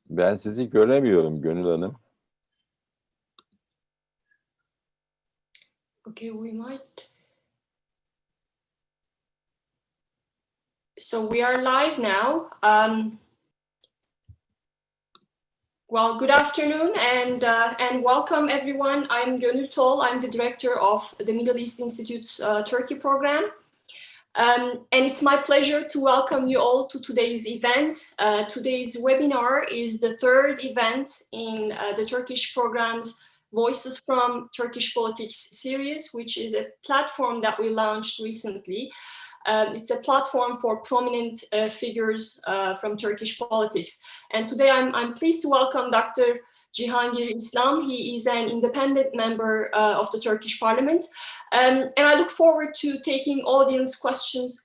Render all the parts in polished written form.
Ben sizi göremiyorum Gönül Hanım. Okay, we might. So we are live now. Well, good afternoon and welcome everyone. I'm Gönül Tol. I'm the director of the Middle East Institute's Turkey program. And it's my pleasure to welcome you all to today's event. Today's webinar is the third event in the Turkish program's Voices from Turkish Politics series, which is a platform that we launched recently. It's a platform for prominent figures from Turkish politics. And today I'm pleased to welcome Dr. Cihangir Islam. He is an independent member of the Turkish Parliament. And I look forward to taking audience questions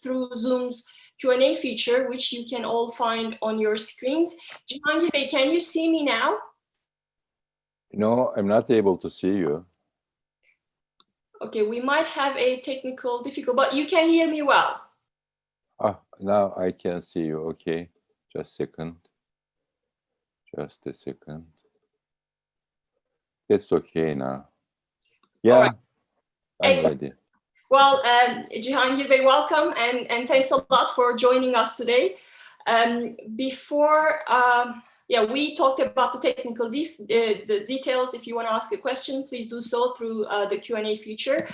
through Zoom's Q&A feature, which you can all find on your screens. Cihangir Bey, can you see me now? No, I'm not able to see you. Okay, we might have a technical difficulty, but you can hear me well. Ah, now I can see you. Okay, just a second. Just a second. It's okay now. Yeah, right. I'm Excellent. ready. Well, Cihangir Bey, welcome and thanks a lot for joining us today. We talked about the technical the details. If you want to ask a question, please do so through the Q&A feature.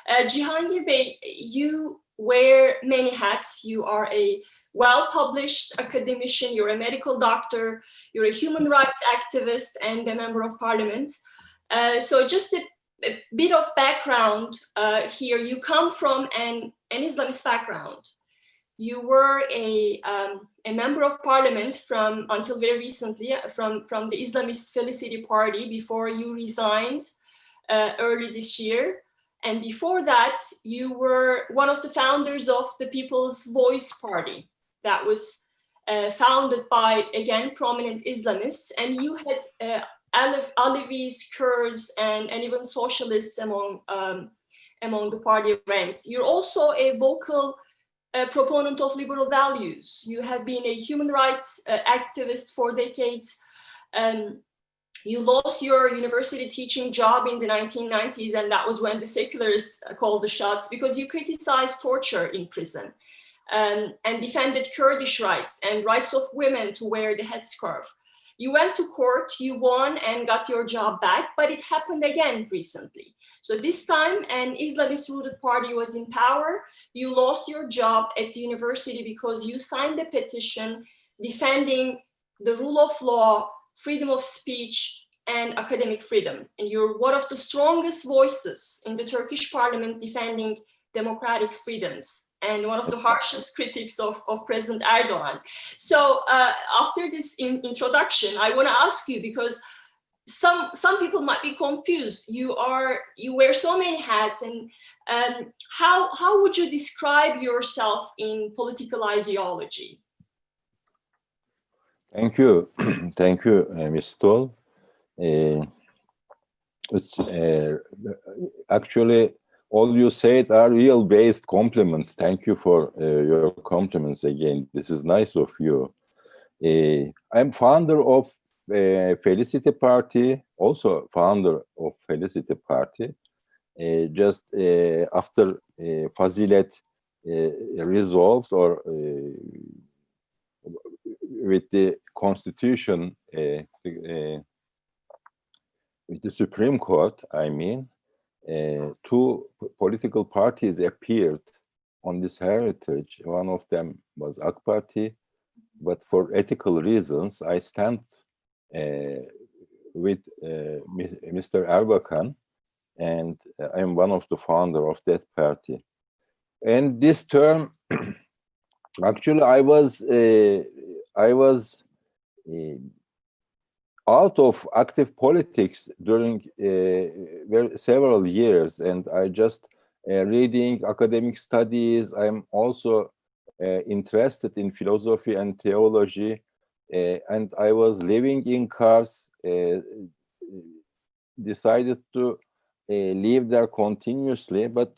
Cihangir Bey, you wear many hats. You are a well-published academician, you're a medical doctor, you're a human rights activist and a member of parliament. So just a bit of background here. You come from an Islamist background. You were a member of parliament until very recently from the Islamist Felicity Party before you resigned early this year. And before that, you were one of the founders of the People's Voice Party that was founded by, again, prominent Islamists. And you had Alevis, Kurds, and even socialists among the party ranks. You're also a vocal proponent of liberal values. You have been a human rights activist for decades. You lost your university teaching job in the 1990s, and that was when the secularists called the shots because you criticized torture in prison and defended Kurdish rights and rights of women to wear the headscarf. You went to court, you won and got your job back, but it happened again recently. So this time an Islamist-rooted party was in power. You lost your job at the university because you signed a petition defending the rule of law, freedom of speech, and academic freedom. And you're one of the strongest voices in the Turkish parliament defending democratic freedoms and one of the harshest critics of President Erdogan. So after this introduction, I want to ask you, because some people might be confused. You wear so many hats, and how would you describe yourself in political ideology? Thank you. Thank you, Ms. Stoll. It's actually all you said are real-based compliments. Thank you for your compliments again. This is nice of you. I'm founder of Felicity Party, also founder of Felicity Party. Just after Fazilet resolved or with the Constitution, with the Supreme Court, I mean, two political parties appeared on this heritage. One of them was AK Party, but for ethical reasons, I stand with Mr. Erbakan, and I'm one of the founder of that party. And this term, actually, I was out of active politics during several years, and I just reading academic studies. I'm also interested in philosophy and theology, and I was living in Kars, decided to live there continuously, but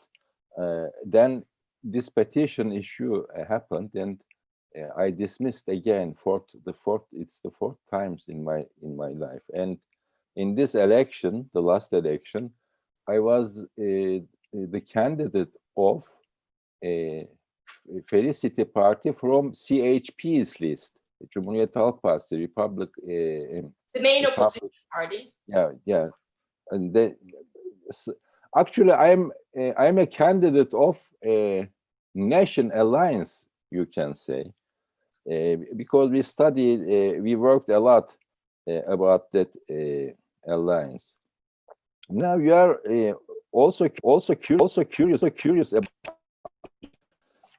then this petition issue happened, and I dismissed again it's the fourth times in my life. And in this election, the last election, I was the candidate of Felicity Party from CHP's list, Cumhuriyet Halk Partisi, Republic. The main opposition party. Yeah, and actually, I'm a candidate of Nation Alliance, you can say, because we studied, we worked a lot about that alliance. Now you are also curious about,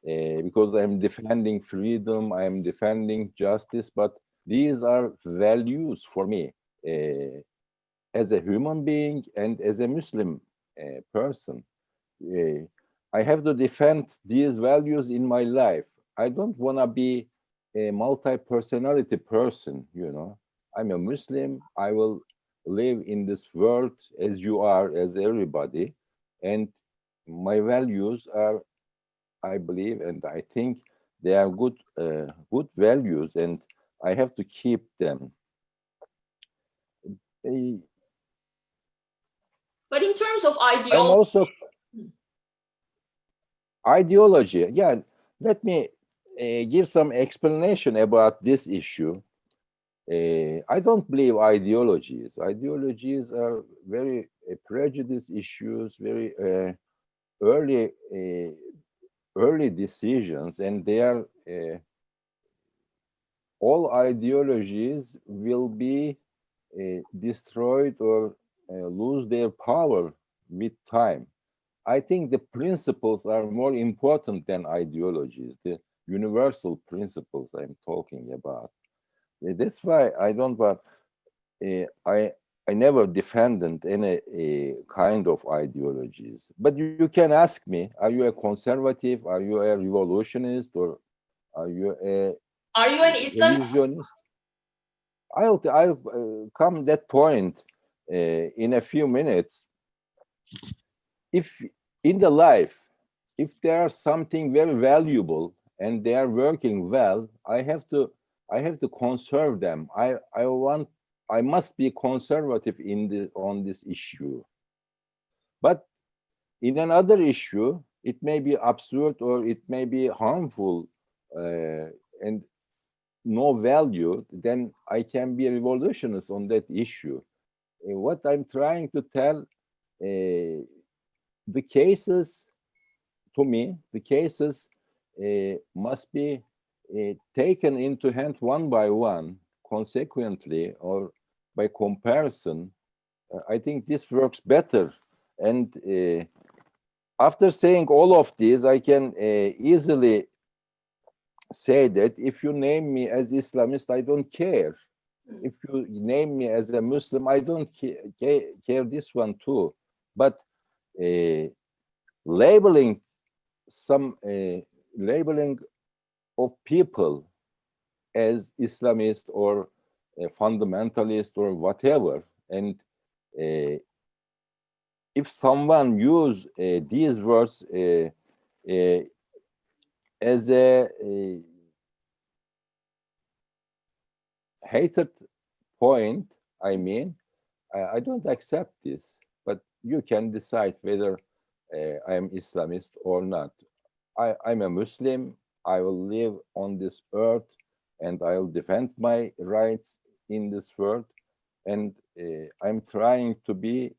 because I'm defending freedom, I'm defending justice, but these are values for me as a human being and as a Muslim person. I have to defend these values in my life. I don't want to be a multi-personality person, you know. I'm a Muslim. I will live in this world as you are, as everybody. And my values are, I believe, and I think they are good values, and I have to keep them. But in terms of ideology, I'm also ideology. Yeah, let me give some explanation about this issue. I don't believe ideologies. Ideologies are very prejudice issues, very early decisions, and they are all ideologies will be destroyed or lose their power with time. I think the principles are more important than ideologies, the universal principles I'm talking about. That's why I don't want, I never defended any kind of ideologies. But you can ask me, are you a conservative? Are you a revolutionist? Or are you an Islamist? I'll come that point in a few minutes. If in the life, if there are something very valuable and they are working well, I have to conserve them. I must be conservative on this issue. But in another issue, it may be absurd or it may be harmful and no value, then I can be a revolutionist on that issue. What I'm trying to tell, the cases, to me, the cases must be taken into hand one by one, consequently, or by comparison. I think this works better. And after saying all of this, I can easily say that if you name me as Islamist, I don't care. If you name me as a Muslim, I don't care this one too. But labeling of people as Islamist or fundamentalist or whatever, and if someone use these words as a hated point, I mean, I don't accept this. But you can decide whether I am Islamist or not. I'm a Muslim. I will live on this earth and I will defend my rights in this world. And I'm trying to be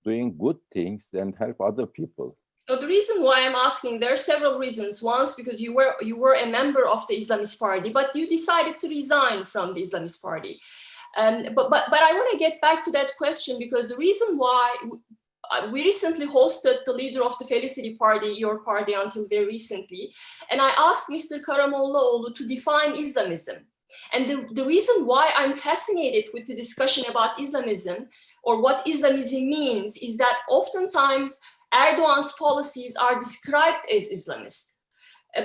doing good things and help other people. So the reason why I'm asking, there are several reasons. Once, because you were a member of the Islamist Party, but you decided to resign from the Islamist Party. But I want to get back to that question, because the reason why we recently hosted the leader of the Felicity Party, your party, until very recently, and I asked Mr. Karamollaoğlu to define Islamism. And the reason why I'm fascinated with the discussion about Islamism or what Islamism means is that oftentimes Erdogan's policies are described as Islamist,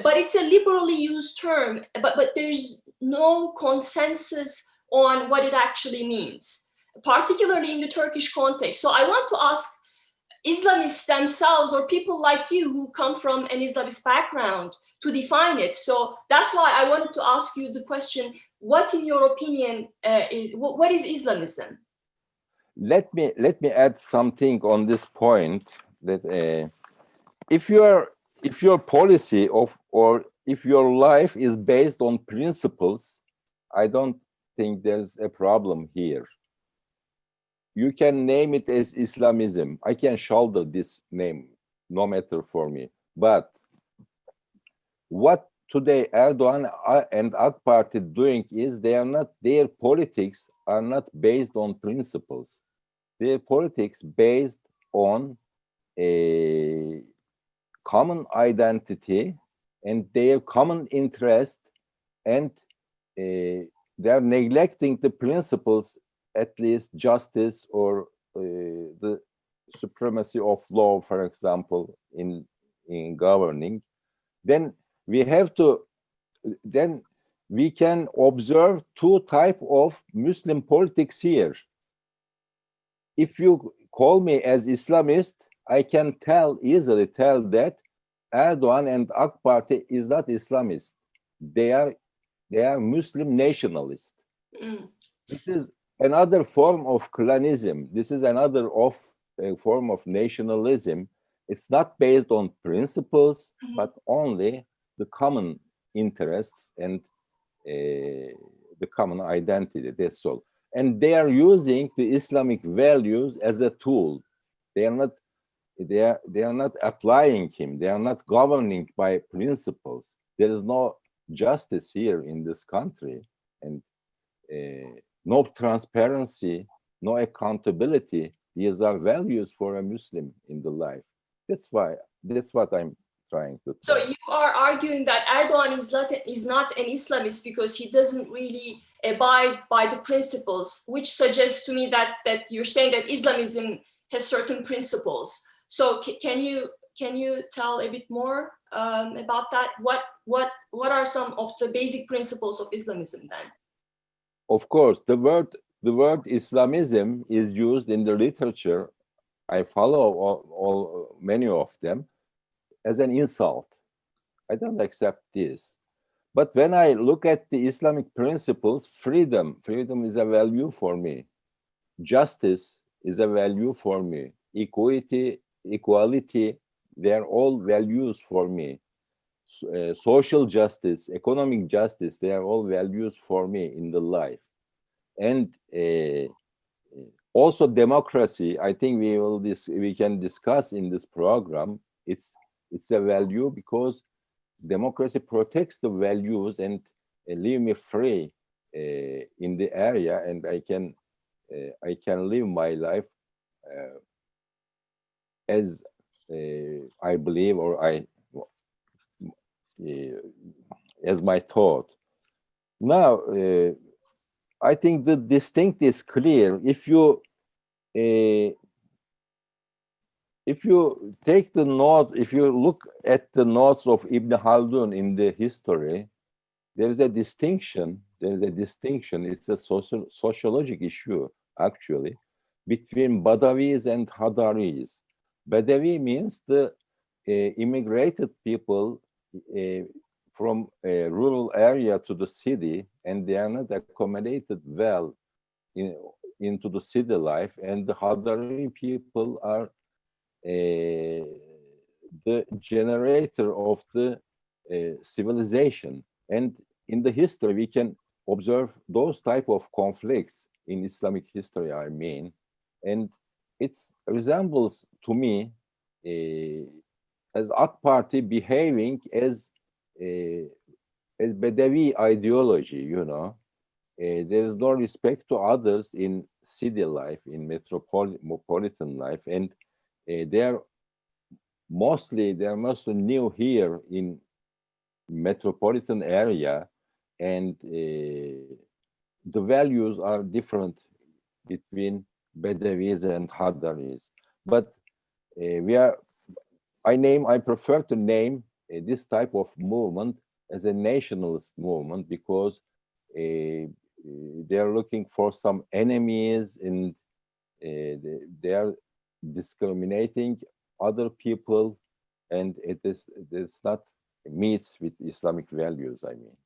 but it's a liberally used term, but there's no consensus on what it actually means, particularly in the Turkish context. So I want to ask, Islamists themselves or people like you who come from an Islamist background to define it. So that's why I wanted to ask you the question, what in your opinion what is Islamism? Let me add something on this point, that if your policy or if your life is based on principles, I don't think there's a problem here. You can name it as Islamism. I can shoulder this name, no matter for me. But what today Erdogan and AK Party doing is their politics are not based on principles. Their politics based on a common identity and their common interest, and they're neglecting the principles, at least justice or the supremacy of law, for example, in governing. Then we can observe two types of Muslim politics here. If you call me as Islamist, I can easily tell that Erdogan and AK Party is not Islamist. They are Muslim nationalists. This is another form of clanism. This is another form of nationalism. It's not based on principles, but only the common interests and the common identity. That's all. And they are using the Islamic values as a tool. They are not applying him. They are not governing by principles. There is no justice here in this country, and no transparency, no accountability. These are values for a Muslim in the life. That's what I'm trying to So tell. you are arguing that Erdogan is not an Islamist because he doesn't really abide by the principles, which suggests to me that you're saying that Islamism has certain principles. So can you tell a bit more about that? What are some of the basic principles of Islamism then? Of course, the word Islamism is used in the literature. I follow many of them as an insult. I don't accept this. But when I look at the Islamic principles, freedom is a value for me. Justice is a value for me. Equality, they're all values for me. Social justice, economic justice, they are all values for me in the life. And also democracy, I think we can discuss in this program. It's a value because democracy protects the values and leave me free in the area, and I can live my life as I believe, or as my thought. Now, I think the distinct is clear. If you take the note, if you look at the notes of Ibn Khaldun in the history, there is a distinction. It's a sociological issue, actually, between Badawis and Hadaris. Badawi means the immigrated people from a rural area to the city, and they are not accommodated well into the city life. And the Hadari people are the generator of the civilization. And in the history, we can observe those type of conflicts in Islamic history, I mean. And it resembles to me as AK Party behaving as Bedawi ideology, you know. There is no respect to others in city life, in metropolitan life, and they're mostly new here in metropolitan area, and the values are different between Bedouis and Hadaris. But I prefer to name this type of movement as a nationalist movement, because they are looking for some enemies, and they are discriminating other people, and it's not meets with Islamic values, I mean.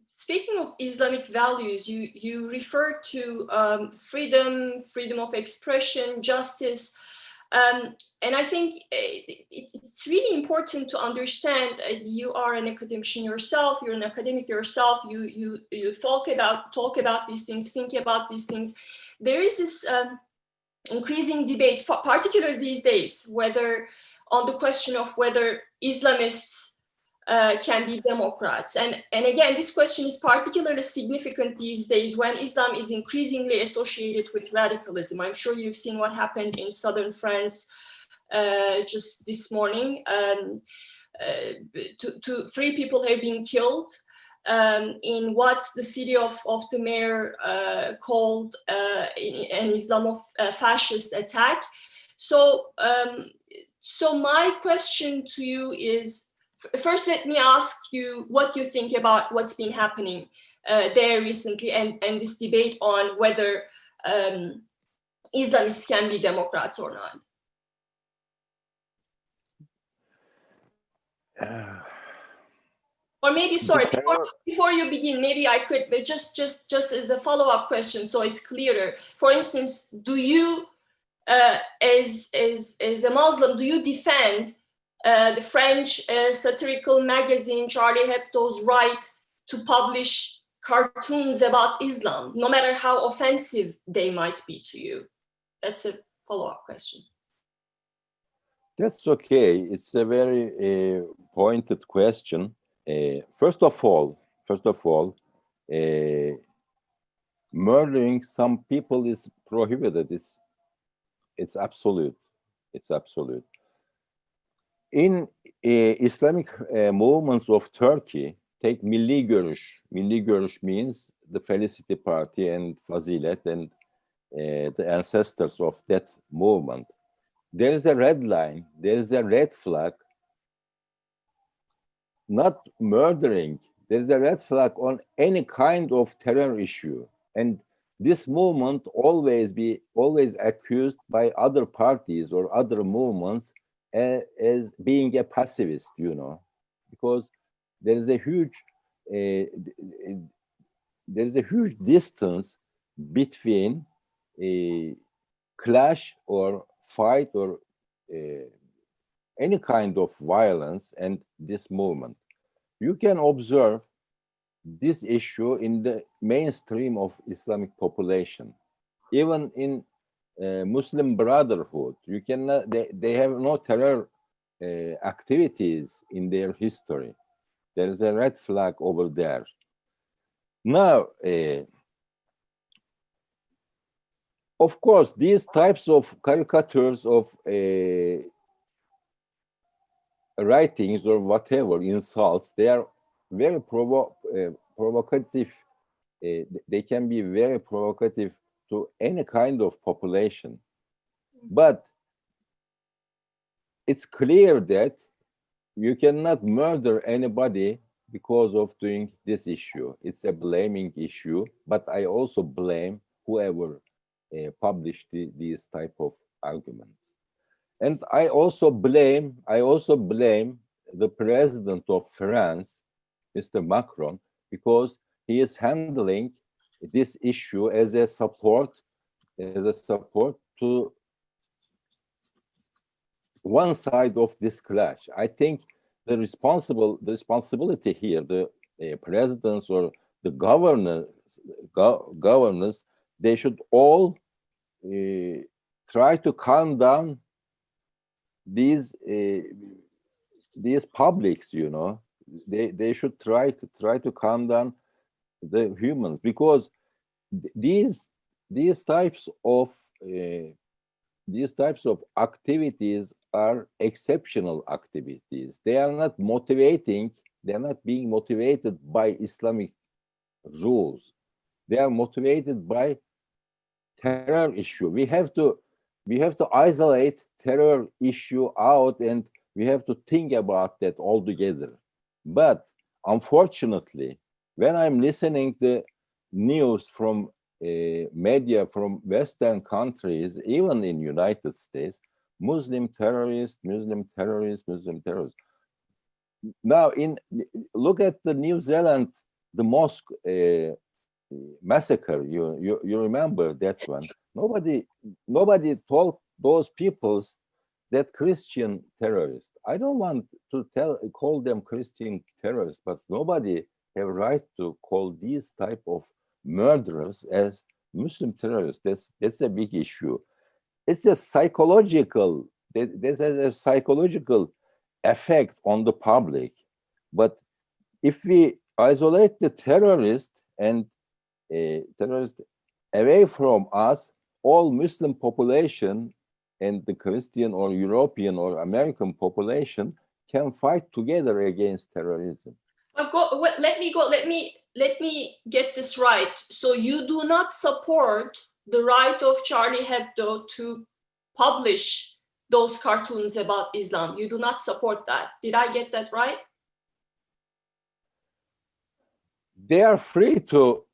Speaking of Islamic values, you refer to freedom of expression, justice, and I think it's really important to understand. You are an academician yourself. You're an academic yourself. You talk about these things, think about these things. There is this increasing debate, particularly these days, whether on the question of whether Islamists can be Democrats. And again, this question is particularly significant these days when Islam is increasingly associated with radicalism. I'm sure you've seen what happened in southern France just this morning. 3 people have been killed in what the city of the mayor called an Islamofascist attack. So my question to you is, first, let me ask you what you think about what's been happening there recently and this debate on whether Islamists can be Democrats or not. Or maybe, sorry, before you begin, maybe I could, but just as a follow-up question, so it's clearer. For instance, do you, as a Muslim, do you defend the French satirical magazine Charlie Hebdo's right to publish cartoons about Islam, no matter how offensive they might be to you? That's a follow-up question. That's okay. It's a very pointed question. First of all, murdering some people is prohibited. It's absolute. It's absolute. In Islamic movements of Turkey, take Milli Görüş. Milli Görüş means the Felicity Party and Fazilet and the ancestors of that movement. There is a red line, there is a red flag, not murdering. There is a red flag on any kind of terror issue. And this movement always accused by other parties or other movements as being a pacifist, you know, because there is a huge distance between a clash or fight or any kind of violence and this movement. You can observe this issue in the mainstream of Islamic population, even in Muslim Brotherhood. You cannot. They have no terror activities in their history. There is a red flag over there. Now, of course, these types of caricatures of writings or whatever, insults, they are very provocative. They can be very provocative to any kind of population. But it's clear that you cannot murder anybody because of doing this issue. It's a blaming issue, but I also blame whoever published these type of arguments. And I also blame the president of France, Mr. Macron, because he is handling this issue as a support to one side of this clash. I think the responsibility here, the presidents or the governors, they should all try to calm down these publics, you know. They should try to calm down the humans, because these types of activities are exceptional activities. They are not motivating. They are not being motivated by Islamic rules. They are motivated by terror issue. We have to isolate terror issue out, and we have to think about that altogether. But unfortunately, when I'm listening to news from media from Western countries, even in United States, Muslim terrorists, Muslim terrorists, Muslim terrorists. Now, look at the New Zealand, the mosque massacre. You remember that one? Nobody told those peoples that Christian terrorists. I don't want to call them Christian terrorists, but nobody have right to call these type of murderers as Muslim terrorists. That's a big issue. It's a psychological. There's a psychological effect on the public. But if we isolate the terrorist and terrorist away from us, all Muslim population and the Christian or European or American population can fight together against terrorism. Let me get this right. So you do not support the right of Charlie Hebdo to publish those cartoons about Islam. You do not support that. Did I get that right? They are free to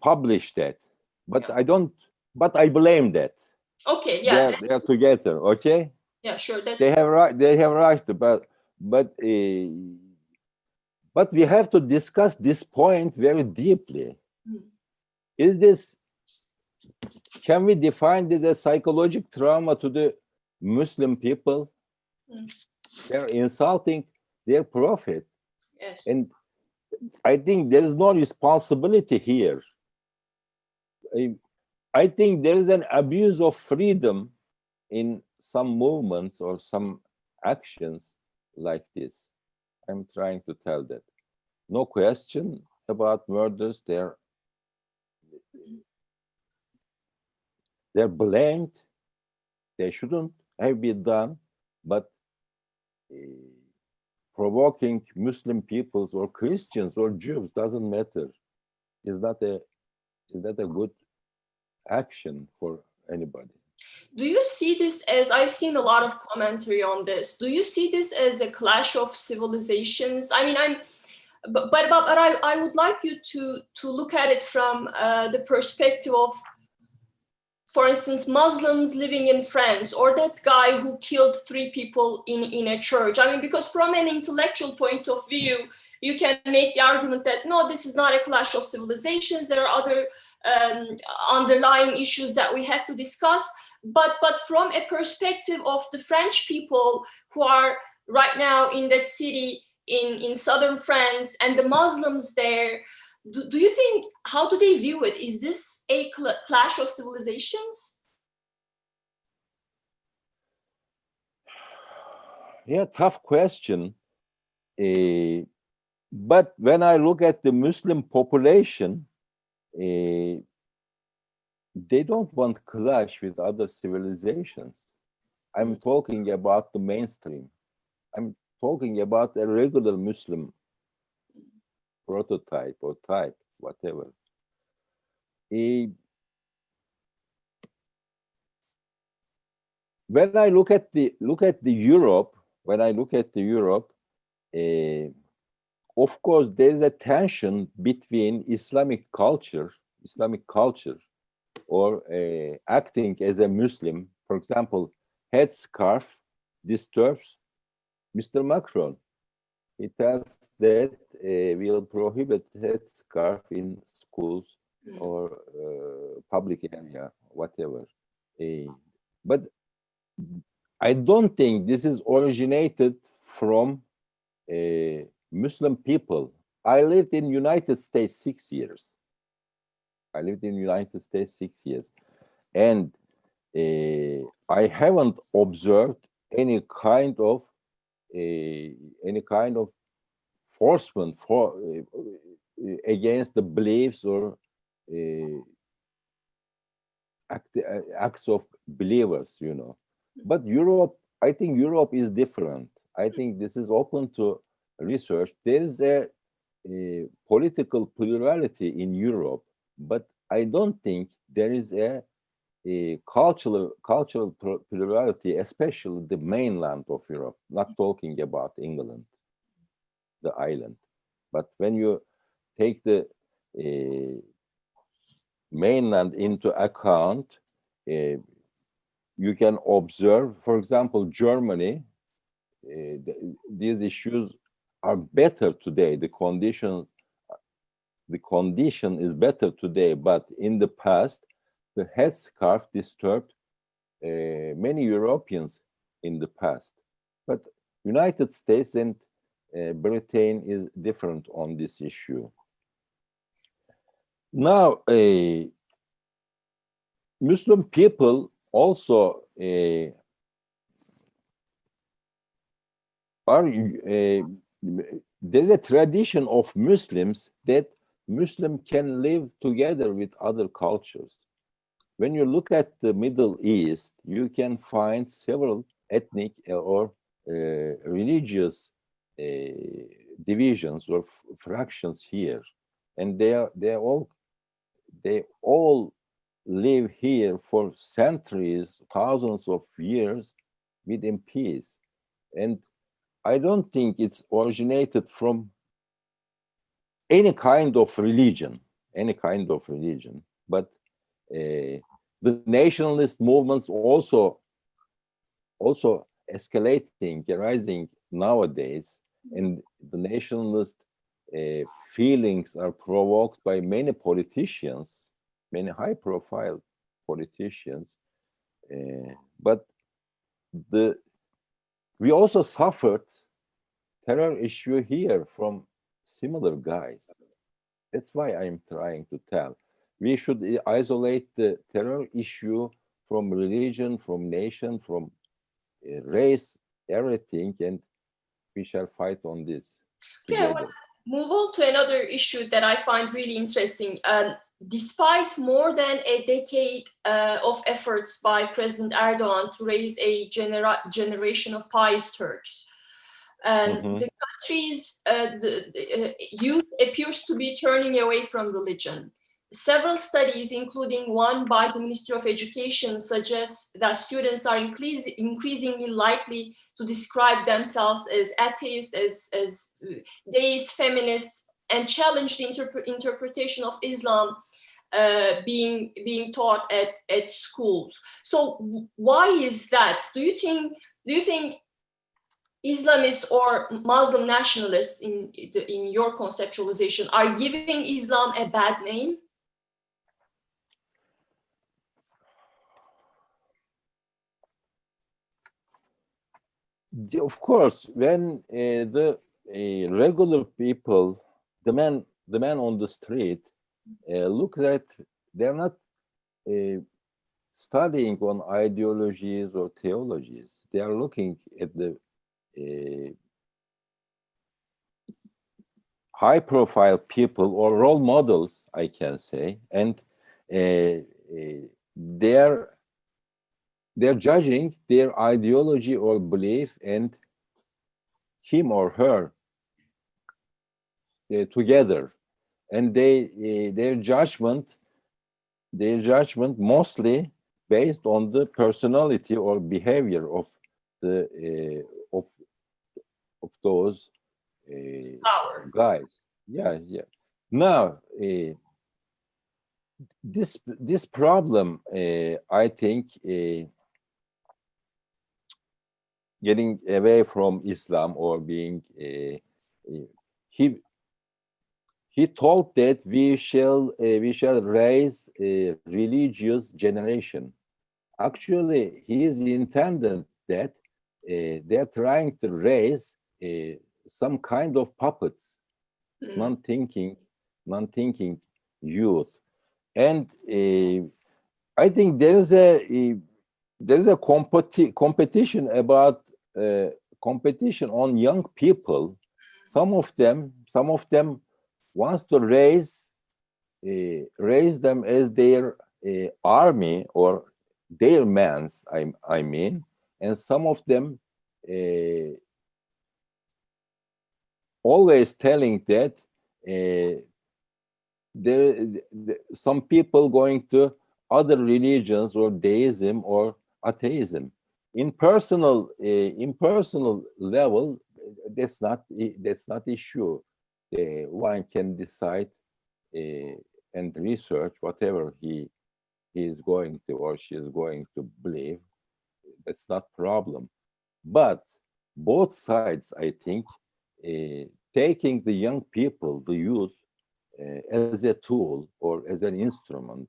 publish that, but I don't. But I blame that. Okay, yeah. They are together. Okay. Yeah, sure. They have right. They have right to, but we have to discuss this point very deeply. Is this? Can we define this as psychological trauma to the Muslim people? They're insulting their prophet. Yes. And I think there is no responsibility here. I think there is an abuse of freedom in some movements or some actions like this. I'm trying to tell that. No question about murders. They're blamed. They shouldn't have been done, but provoking Muslim peoples or Christians or Jews doesn't matter. Is that a good action for anybody? Do you see this as, I've seen a lot of commentary on this, do you see this as a clash of civilizations? I mean, but I would like you to look at it from the perspective of, for instance, Muslims living in France, or that guy who killed 3 people in a church. I mean, because from an intellectual point of view, you can make the argument that, no, this is not a clash of civilizations. There are other underlying issues that we have to discuss. But from a perspective of the French people who are right now in that city in southern France, and the Muslims there, do you think, how do they view it? Is this a clash of civilizations? Yeah, tough question. But when I look at the Muslim population, they don't want clash with other civilizations. I'm talking about the mainstream. I'm talking about a regular Muslim prototype or type, whatever. When I look at the Europe, of course, there is a tension between Islamic culture, or acting as a Muslim. For example, headscarf disturbs Mr. Macron. He tells that we'll prohibit headscarf in schools or public area, whatever. But I don't think this is originated from Muslim people. I lived in United States 6 years. And I haven't observed any kind of enforcement against the beliefs or acts of believers, you know. But Europe, I think Europe is different. I think this is open to research. There is a political plurality in Europe, but I don't think there is a cultural plurality, especially the mainland of Europe. Not talking about England, the island, but when you take the mainland into account, you can observe, for example, Germany, these issues are better today. The condition is better today, but in the past, the headscarf disturbed many Europeans in the past. But United States and Britain is different on this issue. Now, Muslim people also there's a tradition of Muslims that Muslim can live together with other cultures. When you look at the Middle East, you can find several ethnic or religious divisions or fractions here, and they all live here for centuries, thousands of years within peace. And I don't think it's originated from any kind of religion, but the nationalist movements also escalating, rising nowadays, and the nationalist feelings are provoked by many politicians, many high-profile politicians, but we also suffered terror issue here from similar guys. That's why I'm trying to tell. We should isolate the terror issue from religion, from nation, from race, everything, and we shall fight on this together. Okay, move on to another issue that I find really interesting. Despite more than a decade of efforts by President Erdogan to raise a generation of pious Turks, the country's youth appears to be turning away from religion. Several studies, including one by the Ministry of Education, suggest that students are increasingly likely to describe themselves as atheists, as deist, feminists, and challenge the interpretation of Islam being taught at schools. So why is that? Do you think Islamists or Muslim nationalists, in your conceptualization, are giving Islam a bad name? Of course, when the regular people, the man on the street, look at, they're not studying on ideologies or theologies. They are looking at the high-profile people or role models, I can say, and they're judging their ideology or belief and him or her together, and their judgment mostly based on the personality or behavior of the of those guys. Yeah. Now this problem, I think, getting away from Islam or being he told that we shall raise a religious generation. Actually, he is intended that they're trying to raise some kind of puppets, non-thinking youth, and I think there's a competition about competition on young people. Some of them wants to raise them as their army or their mans, I mean, and some of them always telling that some people going to other religions or deism or atheism. In personal level, that's not issue. One can decide and research whatever he is going to or she is going to believe. That's not problem. But both sides, I think, taking the young people, the youth, as a tool or as an instrument.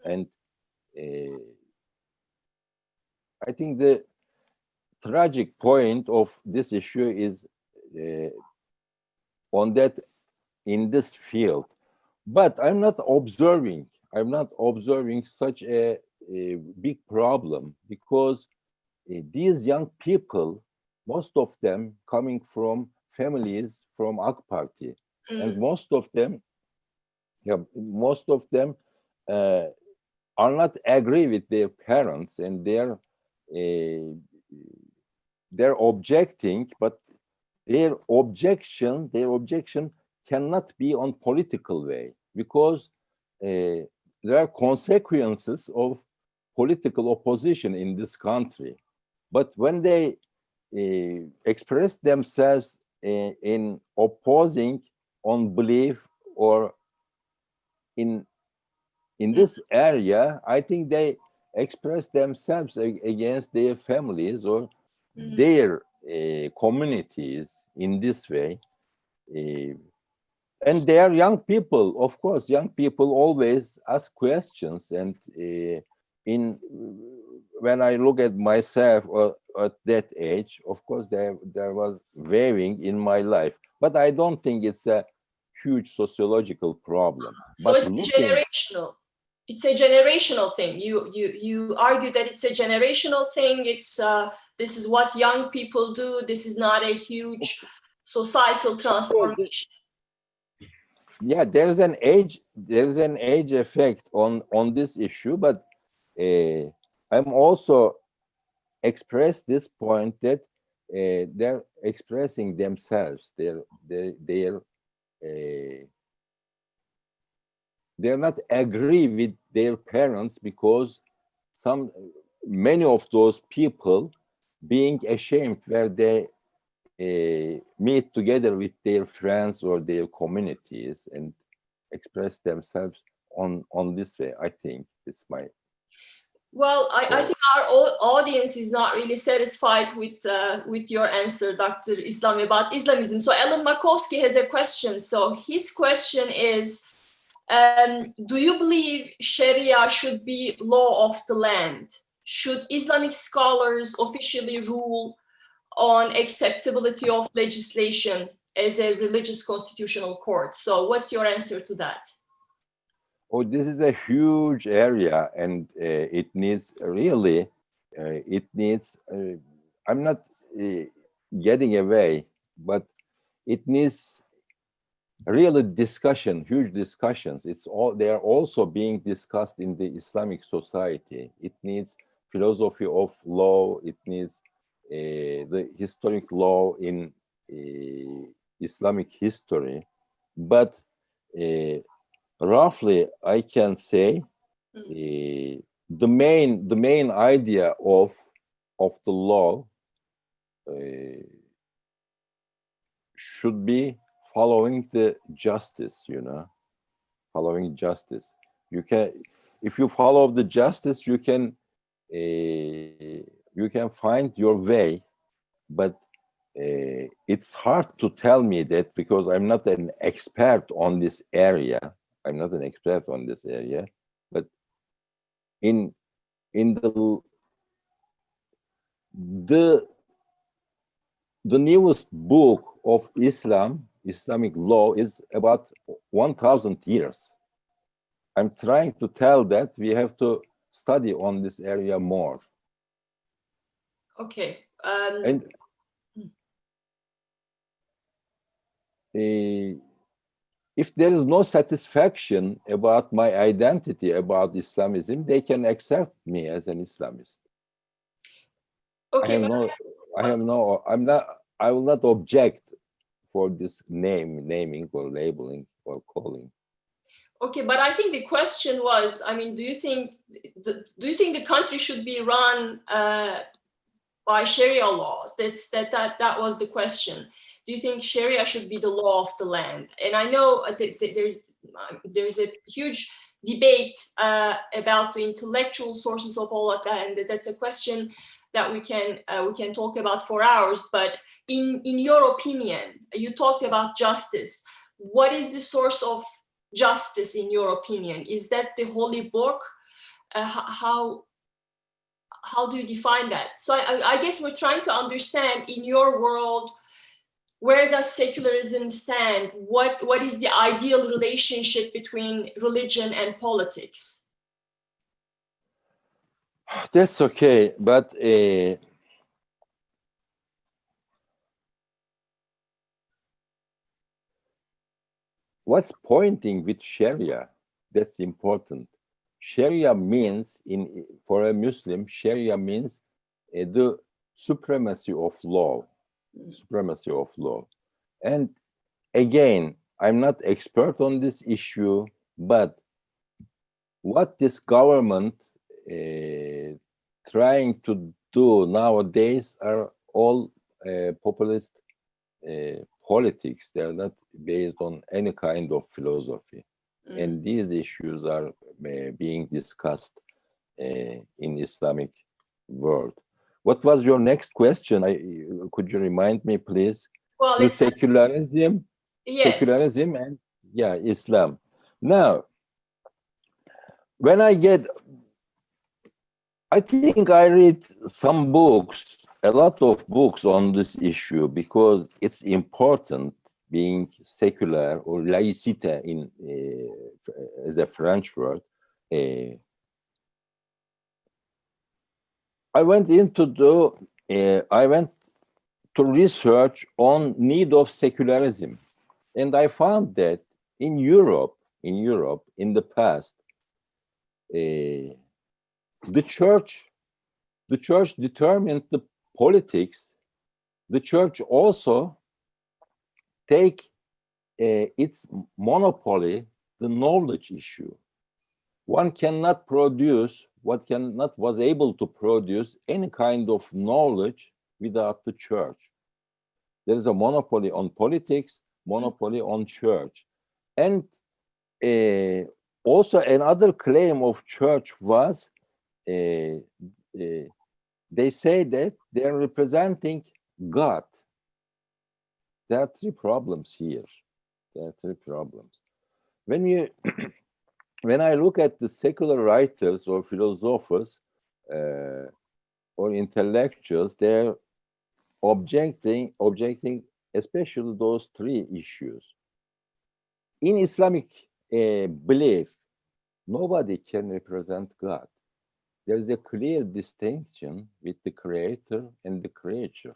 And I think the tragic point of this issue is on that in this field. But I'm not observing such a big problem, because these young people, most of them coming from families from AK Party, and most of them are not agree with their parents, and they're objecting, but their objection cannot be on political way, because there are consequences of political opposition in this country. But when they express themselves in opposing on belief or in this area, I think they express themselves against their families or their communities in this way. And they are young people, of course. Young people always ask questions, and when I look at myself at that age, of course there was waving in my life, but I don't think it's a huge sociological problem. So but it's generational. It's a generational thing. You argue that it's a generational thing. It's this is what young people do. This is not a huge societal transformation. Yeah, there's an age effect on this issue, but I'm also express this point that they're expressing themselves. They're not agree with their parents, because many of those people being ashamed where they meet together with their friends or their communities and express themselves on this way. I think it's my. Well, I think our audience is not really satisfied with your answer, Dr. Islam, about Islamism. So Alan Makowski has a question. So his question is, do you believe Sharia should be law of the land? Should Islamic scholars officially rule on acceptability of legislation as a religious constitutional court? So what's your answer to that? Oh, this is a huge area, and it needs really, I'm not getting away, but it needs really discussion, huge discussions. They are also being discussed in the Islamic society. It needs philosophy of law. It needs the historic law in Islamic history. But roughly, I can say the main idea of the law should be following the justice. Following justice. If you follow the justice, you can find your way. But it's hard to tell me that, because I'm not an expert on this area. But in the newest book of Islamic law is about 1,000 years. I'm trying to tell that we have to study on this area more. Okay. And if there is no satisfaction about my identity about Islamism, they can accept me as an Islamist. Okay. I will not object for this naming or labeling or calling. Okay, but I think the question was, I mean, do you think the country should be run by Sharia laws? That was the question. Do you think Sharia should be the law of the land? And I know there's a huge debate about the intellectual sources of all of that, and that's a question that we can talk about for hours. But in your opinion, you talk about justice. What is the source of justice in your opinion? Is that the holy book? How do you define that? So I guess we're trying to understand, in your world, where does secularism stand? What is the ideal relationship between religion and politics? That's okay, but what's pointing with Sharia? That's important. Sharia means, for a Muslim, Sharia means the supremacy of law. Supremacy of law. And again, I'm not expert on this issue, but what this government trying to do nowadays are all populist politics. They are not based on any kind of philosophy. And these issues are being discussed in Islamic world. What was your next question? Could you remind me, please? Well, the secularism, yes. Secularism and Islam. Now, when I think I read some books, a lot of books on this issue, because it's important, being secular, or laïcité as a French word. I went to research on need of secularism, and I found that in Europe, in the past, the church determined the politics. The church also take its monopoly, the knowledge issue. One cannot was able to produce any kind of knowledge without the church. There is a monopoly on politics, monopoly on church. And also another claim of church was, they say that they're representing God. There are three problems here. When I look at the secular writers or philosophers or intellectuals, they're objecting especially those three issues. In Islamic belief, nobody can represent God. There is a clear distinction with the creator and the creature.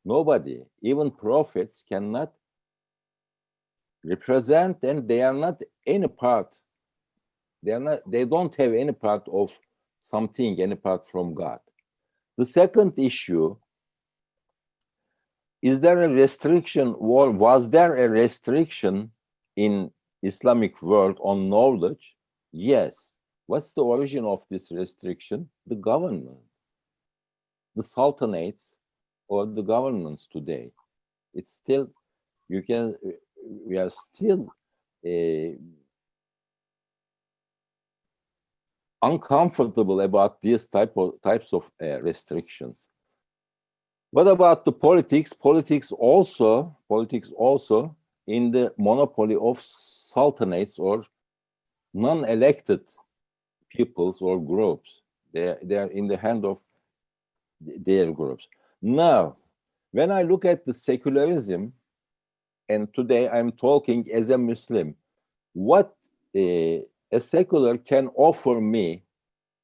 Nobody, even prophets, cannot represent, and they are not any part. They don't have any part of something, any part from God. The second issue, is there a restriction, or was there a restriction in Islamic world on knowledge? Yes. What's the origin of this restriction? The government, the sultanates, or the governments today. It's still, we are still uncomfortable about these types of restrictions. What about the politics? Politics also in the monopoly of sultanates or non-elected peoples or groups. They are in the hand of their groups. Now, when I look at the secularism, and today I'm talking as a Muslim, what a secular can offer me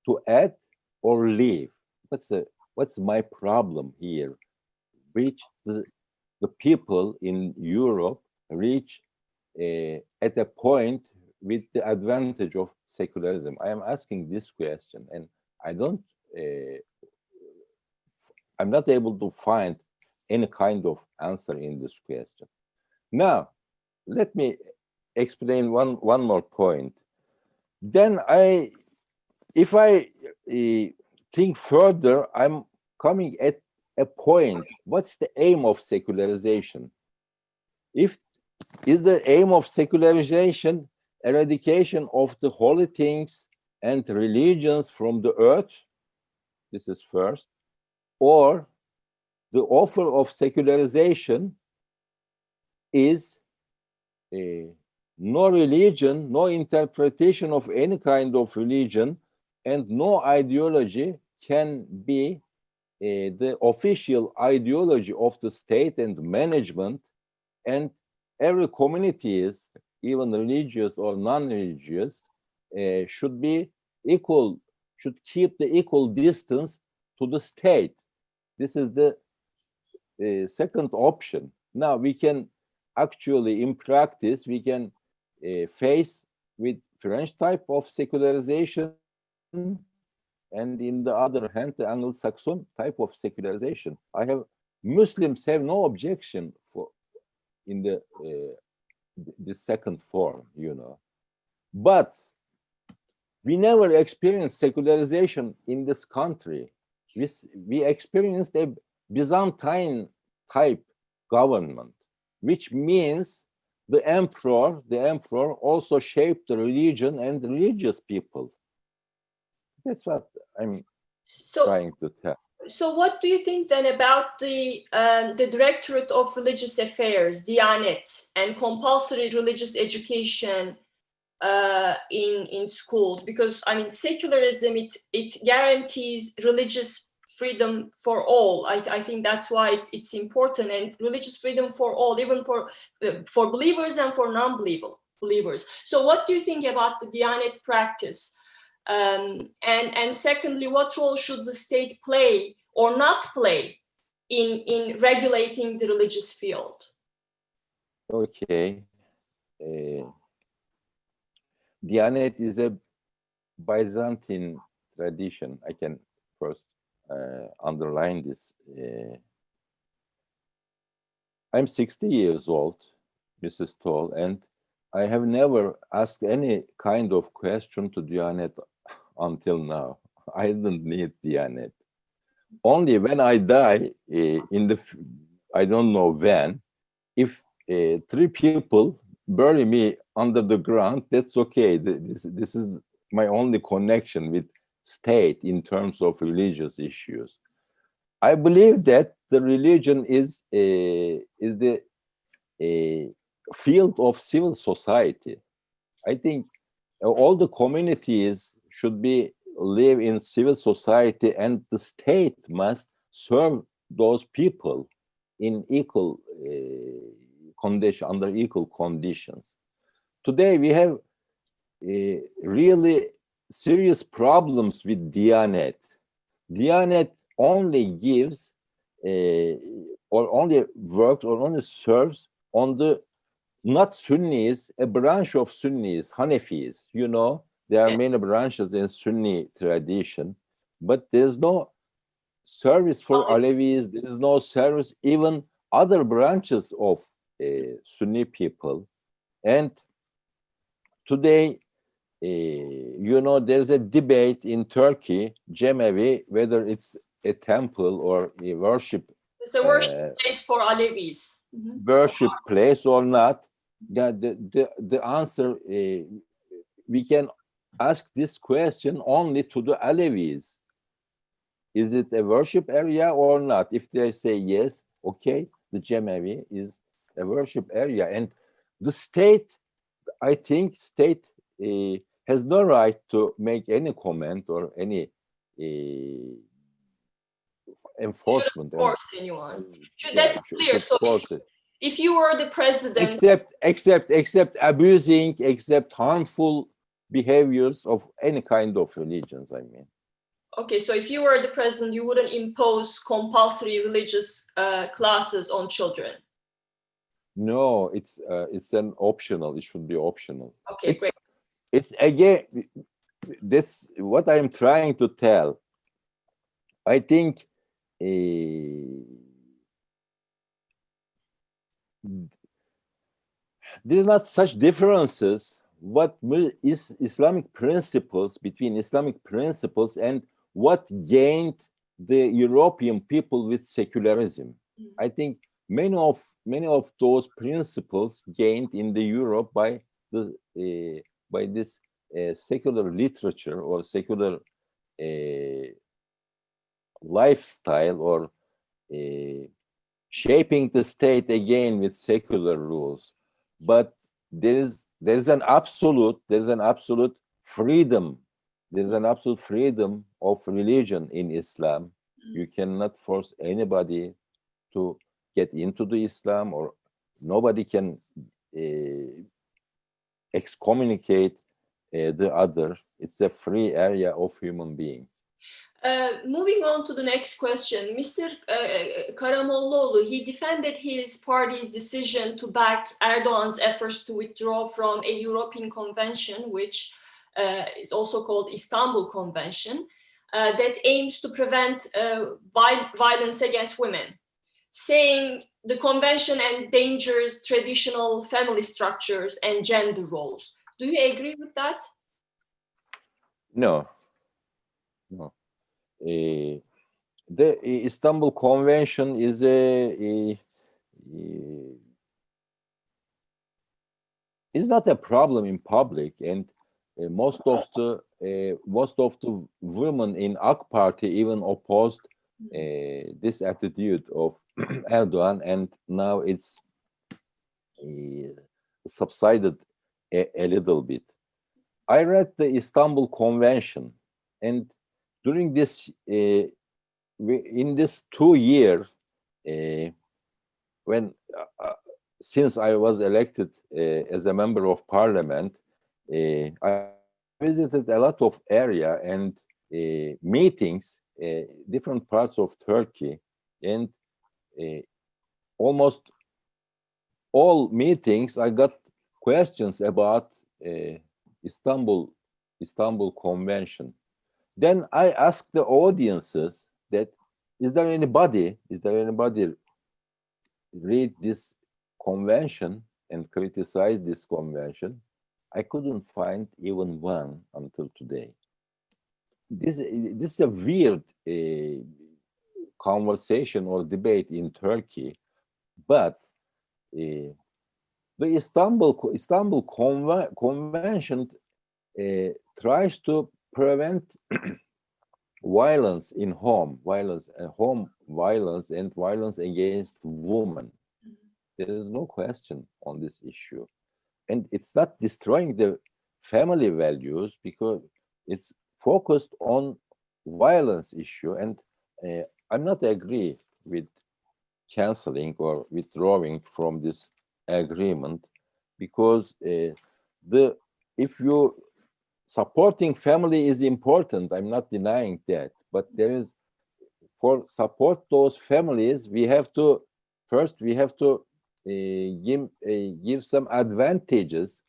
to add or leave? What's my problem here? Which the people in Europe reach at a point with the advantage of secularism? I am asking this question, and I'm not able to find any kind of answer in this question. Now, let me explain one more point. Then if I think further, I'm coming at a point. What's the aim of secularization? If Is the aim of secularization eradication of the holy things and religions from the earth? This is first. Or the offer of secularization is no religion, no interpretation of any kind of religion, and no ideology can be the official ideology of the state and management, and every community is, even religious or non-religious, should be equal, should keep the equal distance to the state. This is the second option. Now we can actually, in practice, we can face with French type of secularization, and in the other hand, the Anglo-Saxon type of secularization. Muslims have no objection for in the second form, you know. But we never experienced secularization in this country. We experienced a Byzantine type government, which means the emperor also shaped the religion and religious people. That's what I'm trying to tell. So what do you think then about the Directorate of Religious Affairs, Diyanet, and compulsory religious education in schools? Because I mean, secularism, it guarantees religious freedom for all. I think that's why it's important, and religious freedom for all, even for believers and for non-believers. So what do you think about the Diyanet practice? And secondly, what role should the state play or not play in regulating the religious field? Okay. Diyanet is a Byzantine tradition. I can first underline this. I'm 60 years old, Mrs. Tol, and I have never asked any kind of question to Diyanet until now. I didn't need Diyanet. Only when I die, I don't know when, if 3 people bury me under the ground, that's okay. This is my only connection with state in terms of religious issues. I believe that the religion is the field of civil society. I think all the communities should live in civil society, and the state must serve those people in equal condition, under equal conditions. Today we have really serious problems with Diyanet. Diyanet only gives or only works or only serves on the not Sunnis, a branch of Sunnis, Hanefis. You know, there are many branches in Sunni tradition, but there's no service for Alevis. There is no service even other branches of Sunni people. And today, you know, there's a debate in Turkey, Cemevi, whether it's a temple or a worship. It's a worship place for Alevis. Worship place or not. The answer, we can ask this question only to the Alevis. Is it a worship area or not? If they say yes, okay, the Cemevi is a worship area. And the state, I think state has no right to make any comment or any enforcement. Force anyone. That's clear. So if you were the president, except abusing, except harmful behaviors of any kind of religions, I mean. Okay, so if you were the president, you wouldn't impose compulsory religious classes on children. No, it's an optional. It should be optional. Okay, great. It's again, that's what I'm trying to tell. I think there's not such differences. What is Islamic principles, between Islamic principles and what gained the European people with secularism? I think many of those principles gained in the Europe by this secular literature or secular lifestyle, or shaping the state again with secular rules. But there's an absolute freedom. There's an absolute freedom of religion in Islam. You cannot force anybody to get into the Islam, or nobody can excommunicate the other. It's a free area of human being. Moving on to the next question, Mr. Karamollaoğlu, he defended his party's decision to back Erdogan's efforts to withdraw from a European convention, which is also called Istanbul Convention, that aims to prevent violence against women, saying the convention endangers traditional family structures and gender roles. Do you agree with that? No. The Istanbul Convention is is not a problem in public, and most of the women in AK Party even opposed this attitude of Erdogan, and now it's subsided a little bit. I read the Istanbul Convention, and during this, in this 2 years, since I was elected as a member of parliament, I visited a lot of area and meetings, different parts of Turkey, and almost all meetings I got questions about Istanbul Convention. Then I asked the audiences that, is there anybody read this convention and criticize this convention? I couldn't find even one until today. This is a weird conversation or debate in Turkey, but the Istanbul Convention tries to prevent violence in home violence and violence against women. There is no question on this issue, and it's not destroying the family values because it's focused on violence issue. And I'm not agree with canceling or withdrawing from this agreement, because if you supporting family is important, I'm not denying that, but for support those families, we have to give some advantages,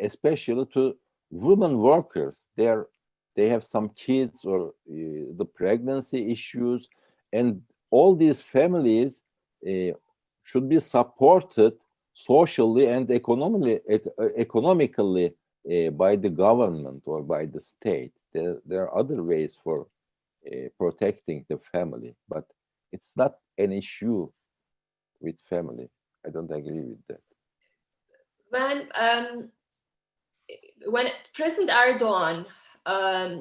especially to women workers. They have some kids or the pregnancy issues, and all these families should be supported socially and economically by the government or by the state. There are other ways for protecting the family, but it's not an issue with family. I don't agree with that. When President Erdogan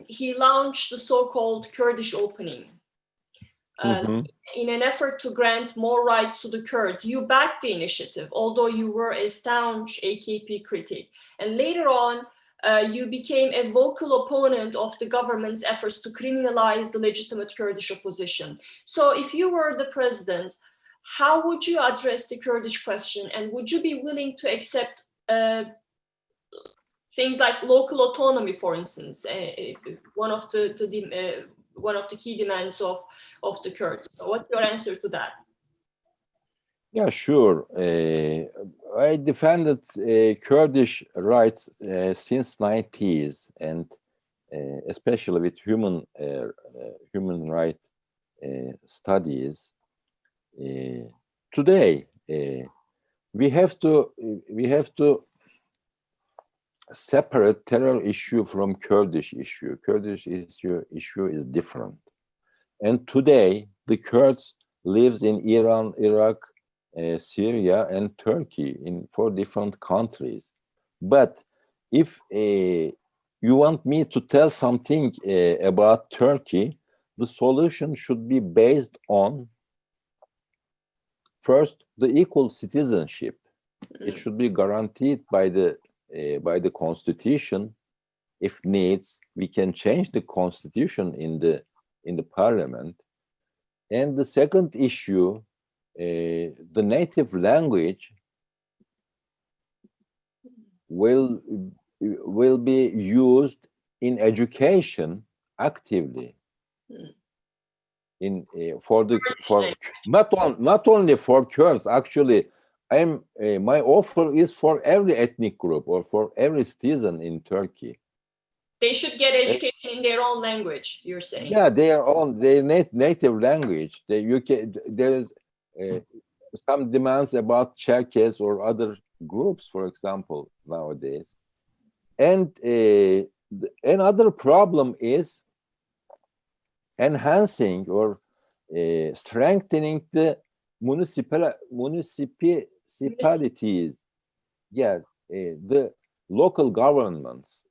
he launched the so-called Kurdish opening in an effort to grant more rights to the Kurds, you backed the initiative, although you were a staunch AKP critic. And later on, you became a vocal opponent of the government's efforts to criminalize the legitimate Kurdish opposition. So if you were the president, how would you address the Kurdish question? And would you be willing to accept things like local autonomy, for instance, one of the key demands of the Kurds? So what's your answer to that? Yeah, sure. I defended Kurdish rights since 90s, and especially with human rights studies. Today, we have to separate terror issue from Kurdish issue. Kurdish issue is different. And today, the Kurds lives in Iran, Iraq, Syria and Turkey in 4 different countries. But if you want me to tell something about Turkey, the solution should be based on, first, the equal citizenship. It should be guaranteed by the constitution. If needs, we can change the constitution in the parliament. And the second issue, the native language will be used in education actively. In for not only for Kurds. Actually, my offer is for every ethnic group or for every citizen in Turkey. They should get education in their own language, you're saying? Yeah, their native language. There's some demands about Cherkess or other groups, for example, nowadays. And another problem is enhancing or strengthening the municipalities, the local governments.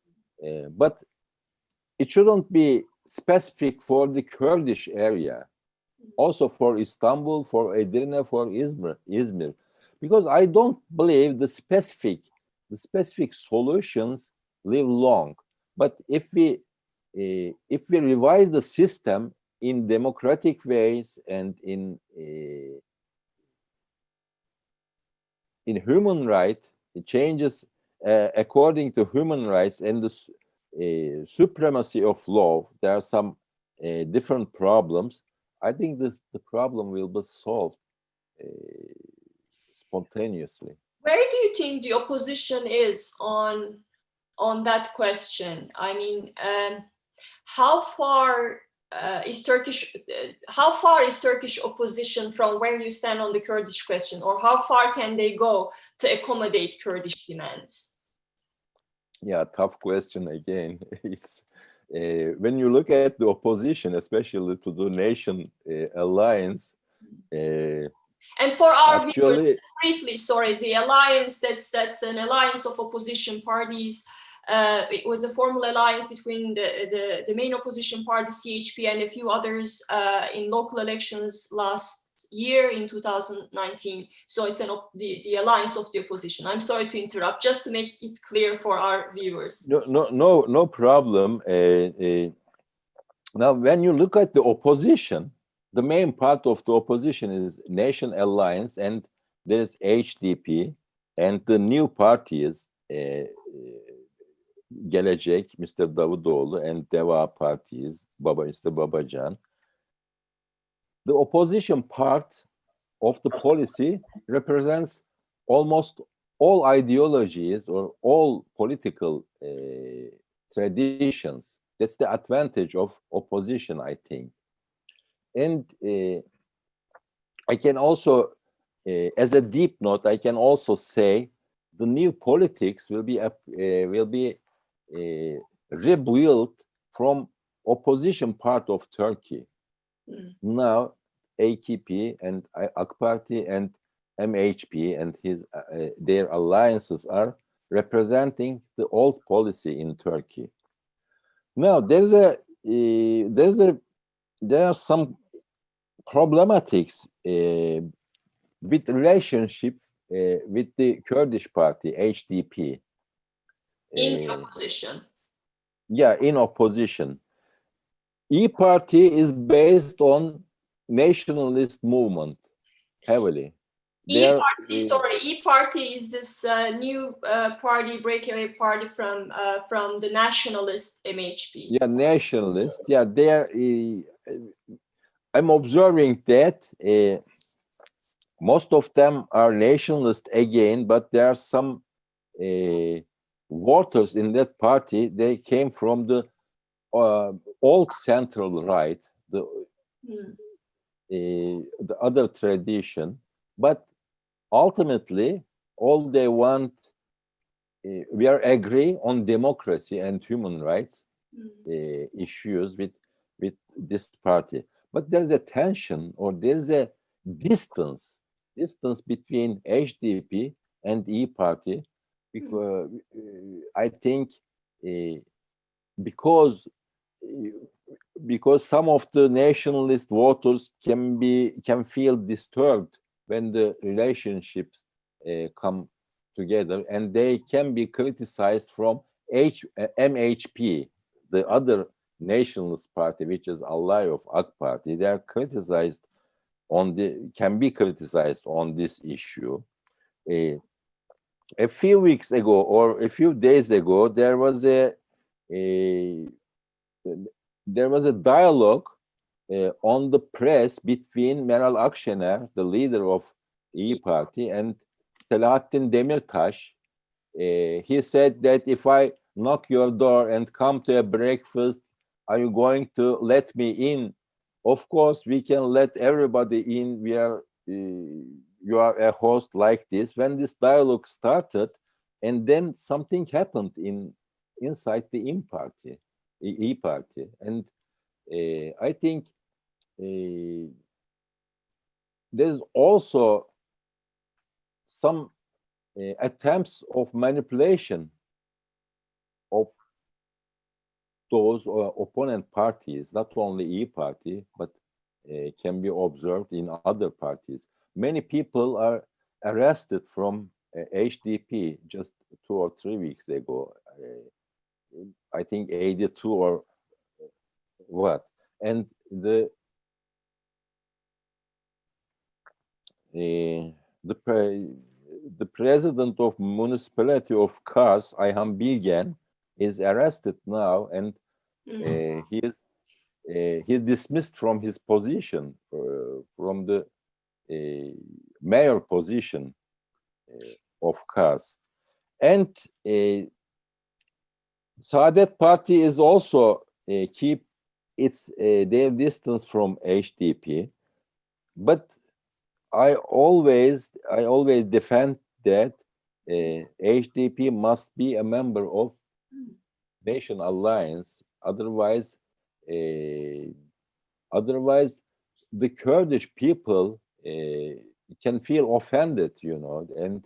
But it shouldn't be specific for the Kurdish area, also for Istanbul, for Edirne, for Izmir, because I don't believe the specific solutions live long. But if we revise the system in democratic ways and in human rights, it changes according to human rights and the supremacy of law, there are some different problems. I think the problem will be solved spontaneously. Where do you think the opposition is on that question? I mean, how far is Turkish opposition from where you stand on the Kurdish question, or how far can they go to accommodate Kurdish demands? Yeah, tough question again. It's when you look at the opposition, especially to the nation alliance. And for our viewers, briefly, sorry, the alliance, that's an alliance of opposition parties. It was a formal alliance between the main opposition party, CHP, and a few others in local elections last year in 2019. So it's the alliance of the opposition. I'm sorry to interrupt, just to make it clear for our viewers. No problem. Now, when you look at the opposition, the main part of the opposition is Nation Alliance, and there's HDP, and the new parties, Gelecek, Mr. Davutoğlu, and Deva parties, Mr. Babacan. The opposition part of the policy represents almost all ideologies or all political traditions. That's the advantage of opposition, I think. And I can also, as a deep note, I can also say the new politics will be rebuilt from opposition part of Turkey. Now, AKP and AK Party and MHP and their alliances are representing the old policy in Turkey. Now, there are some problematics with relationship with the Kurdish party, HDP. In opposition. Yeah, in opposition. E-Party is based on nationalist movement heavily. E-Party is this new party, breakaway party from the nationalist MHP. Yeah, nationalist. Yeah, they are. I'm observing that most of them are nationalist again, but there are some voters in that party. They came from the old central right, the other tradition, but ultimately all they want, we are agree on democracy and human rights issues with this party, but there's a tension or there's a distance distance between HDP and E Party, because I think because some of the nationalist voters can feel disturbed when the relationships come together, and they can be criticized from MHP, the other nationalist party, which is ally of AK Party. They are criticized can be criticized on this issue. A few weeks ago or a few days ago, there was a dialogue on the press between Meral Akşener, the leader of İYİ Party, and Selahattin Demirtaş. He said that if I knock your door and come to a breakfast, are you going to let me in? Of course, we can let everybody in. You are a host like this. When this dialogue started, and then something happened inside the İYİ Party, and I think there's also some attempts of manipulation of those opponent parties, not only İYİ Party, but can be observed in other parties. Many people are arrested from HDP just 2 or 3 weeks ago. I think 82 or what. And the president of municipality of Kars, Ayhan Bilgen, is arrested now, and he's dismissed from his position, from the mayor position of Kars. And Saadet Party is also keep their distance from HDP, but I always defend that HDP must be a member of Nation Alliance. Otherwise, the Kurdish people can feel offended, and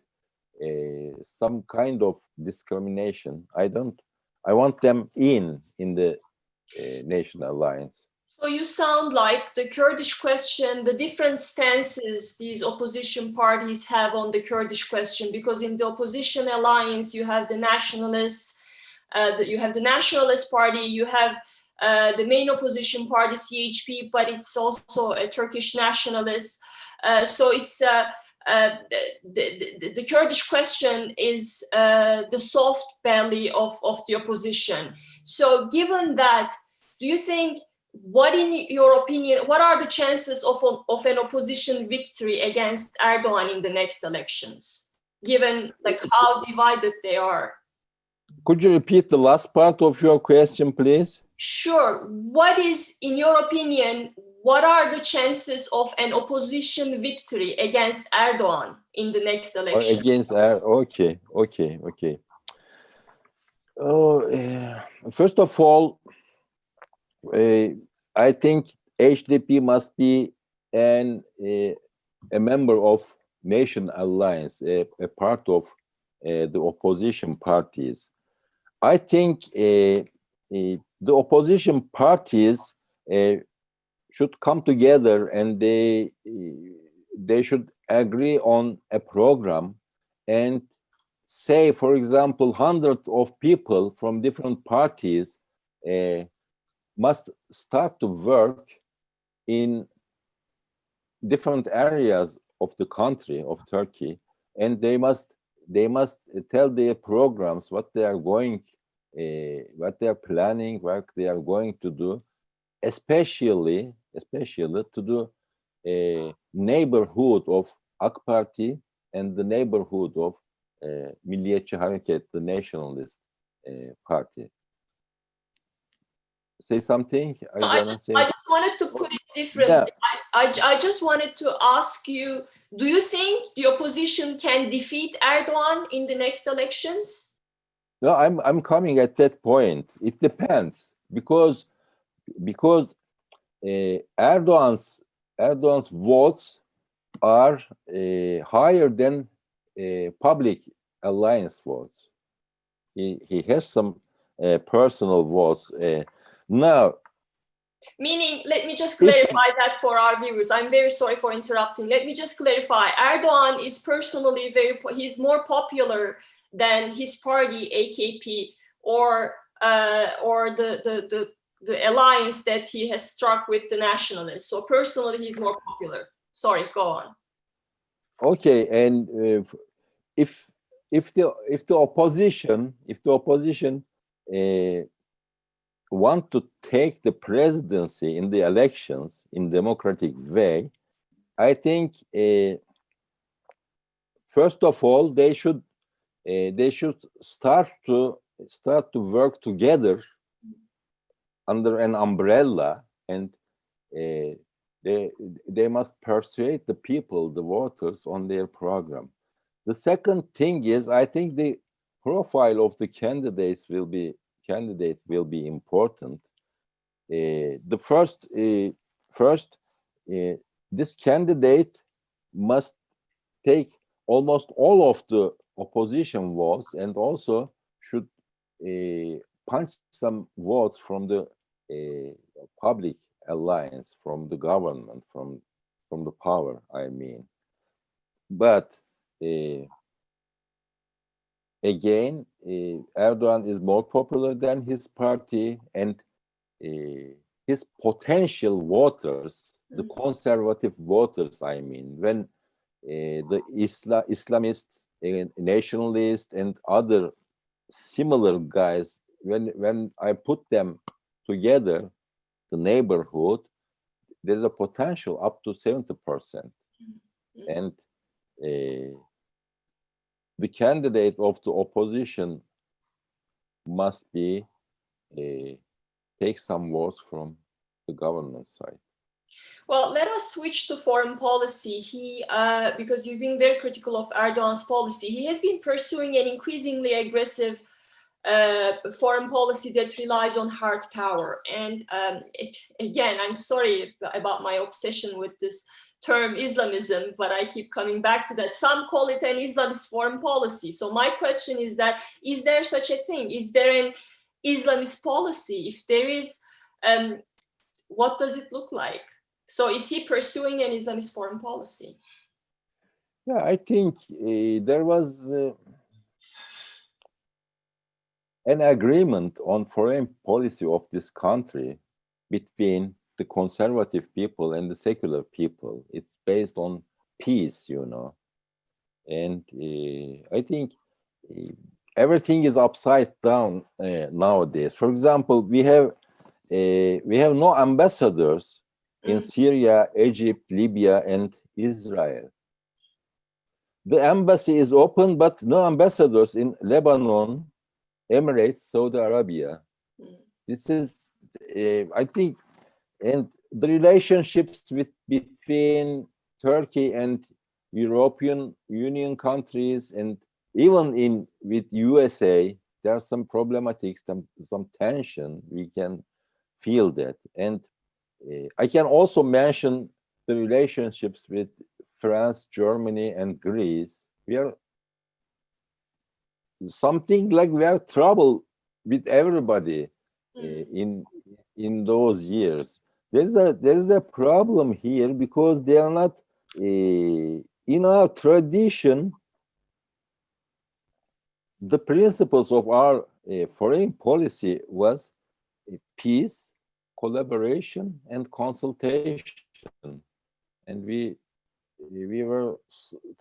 some kind of discrimination. I want them in the Nation Alliance. So you sound like the Kurdish question, the different stances these opposition parties have on the Kurdish question, because in the opposition alliance, you have the nationalists, you have the Nationalist Party, you have the main opposition party, CHP, but it's also a Turkish nationalist. So it's the Kurdish question is the soft belly of the opposition. So given that, do you think, what in your opinion, what are the chances of an opposition victory against Erdogan in the next elections, given how divided they are? Could you repeat the last part of your question, please? Sure. What is, in your opinion, what are the chances of an opposition victory against Erdogan in the next election? Okay. First of all, I think HDP must be a member of Nation Alliance, a part of the opposition parties. I think the opposition parties should come together, and they should agree on a program and say, for example, hundreds of people from different parties must start to work in different areas of the country of Turkey, and they must tell their programs, what they are planning, what they are going to do, especially to do a neighborhood of AK Party and the neighborhood of Milliyetçi Hareket, the nationalist party. Say something? I just wanted to put it differently. Yeah. I just wanted to ask you, do you think the opposition can defeat Erdogan in the next elections? No, I'm coming at that point. It depends, because Erdogan's votes are higher than public alliance votes. He has some personal votes. Now, meaning, let me just clarify that for our viewers. I'm very sorry for interrupting. Let me just clarify. Erdogan is personally he's more popular than his party, AKP, or the alliance that he has struck with the nationalists. So personally, he's more popular. Sorry, go on. Okay, and if the opposition want to take the presidency in the elections in democratic way, I think first of all they should start to work together under an umbrella, and they must persuade the people, the voters, on their program. The second thing is, I think the profile of the candidate will be important. The first, this candidate must take almost all of the opposition votes, and also should punch some votes from the public alliance, from the government, from the power, I mean. But again, Erdogan is more popular than his party, and his potential voters, the conservative voters, I mean, when the Islamists, nationalists, and other similar guys, when I put them together, the neighborhood, there's a potential up to 70%. And the candidate of the opposition must be take some votes from the government side. Well, let us switch to foreign policy. He, because you've been very critical of Erdogan's policy, he has been pursuing an increasingly aggressive foreign policy that relies on hard power. And again, I'm sorry about my obsession with this term Islamism, but I keep coming back to that. Some call it an Islamist foreign policy. So my question is that, is there such a thing? Is there an Islamist policy? If there is, what does it look like? So is he pursuing an Islamist foreign policy? Yeah, I think there was an agreement on foreign policy of this country between the conservative people and the secular people. It's based on peace, you know. And I think everything is upside down nowadays. For example, we have no ambassadors in Syria, Egypt, Libya, and Israel. The embassy is open, but no ambassadors in Lebanon, Emirates, Saudi Arabia. This is, I think, and the relationships between Turkey and European Union countries, and even with USA, there are some problematics, some tension. We can feel that. And I can also mention the relationships with France, Germany, and Greece. We are something like we are trouble with everybody in those years. There is a problem here because they are not in our tradition. The principles of our foreign policy was peace, collaboration, and consultation, and we were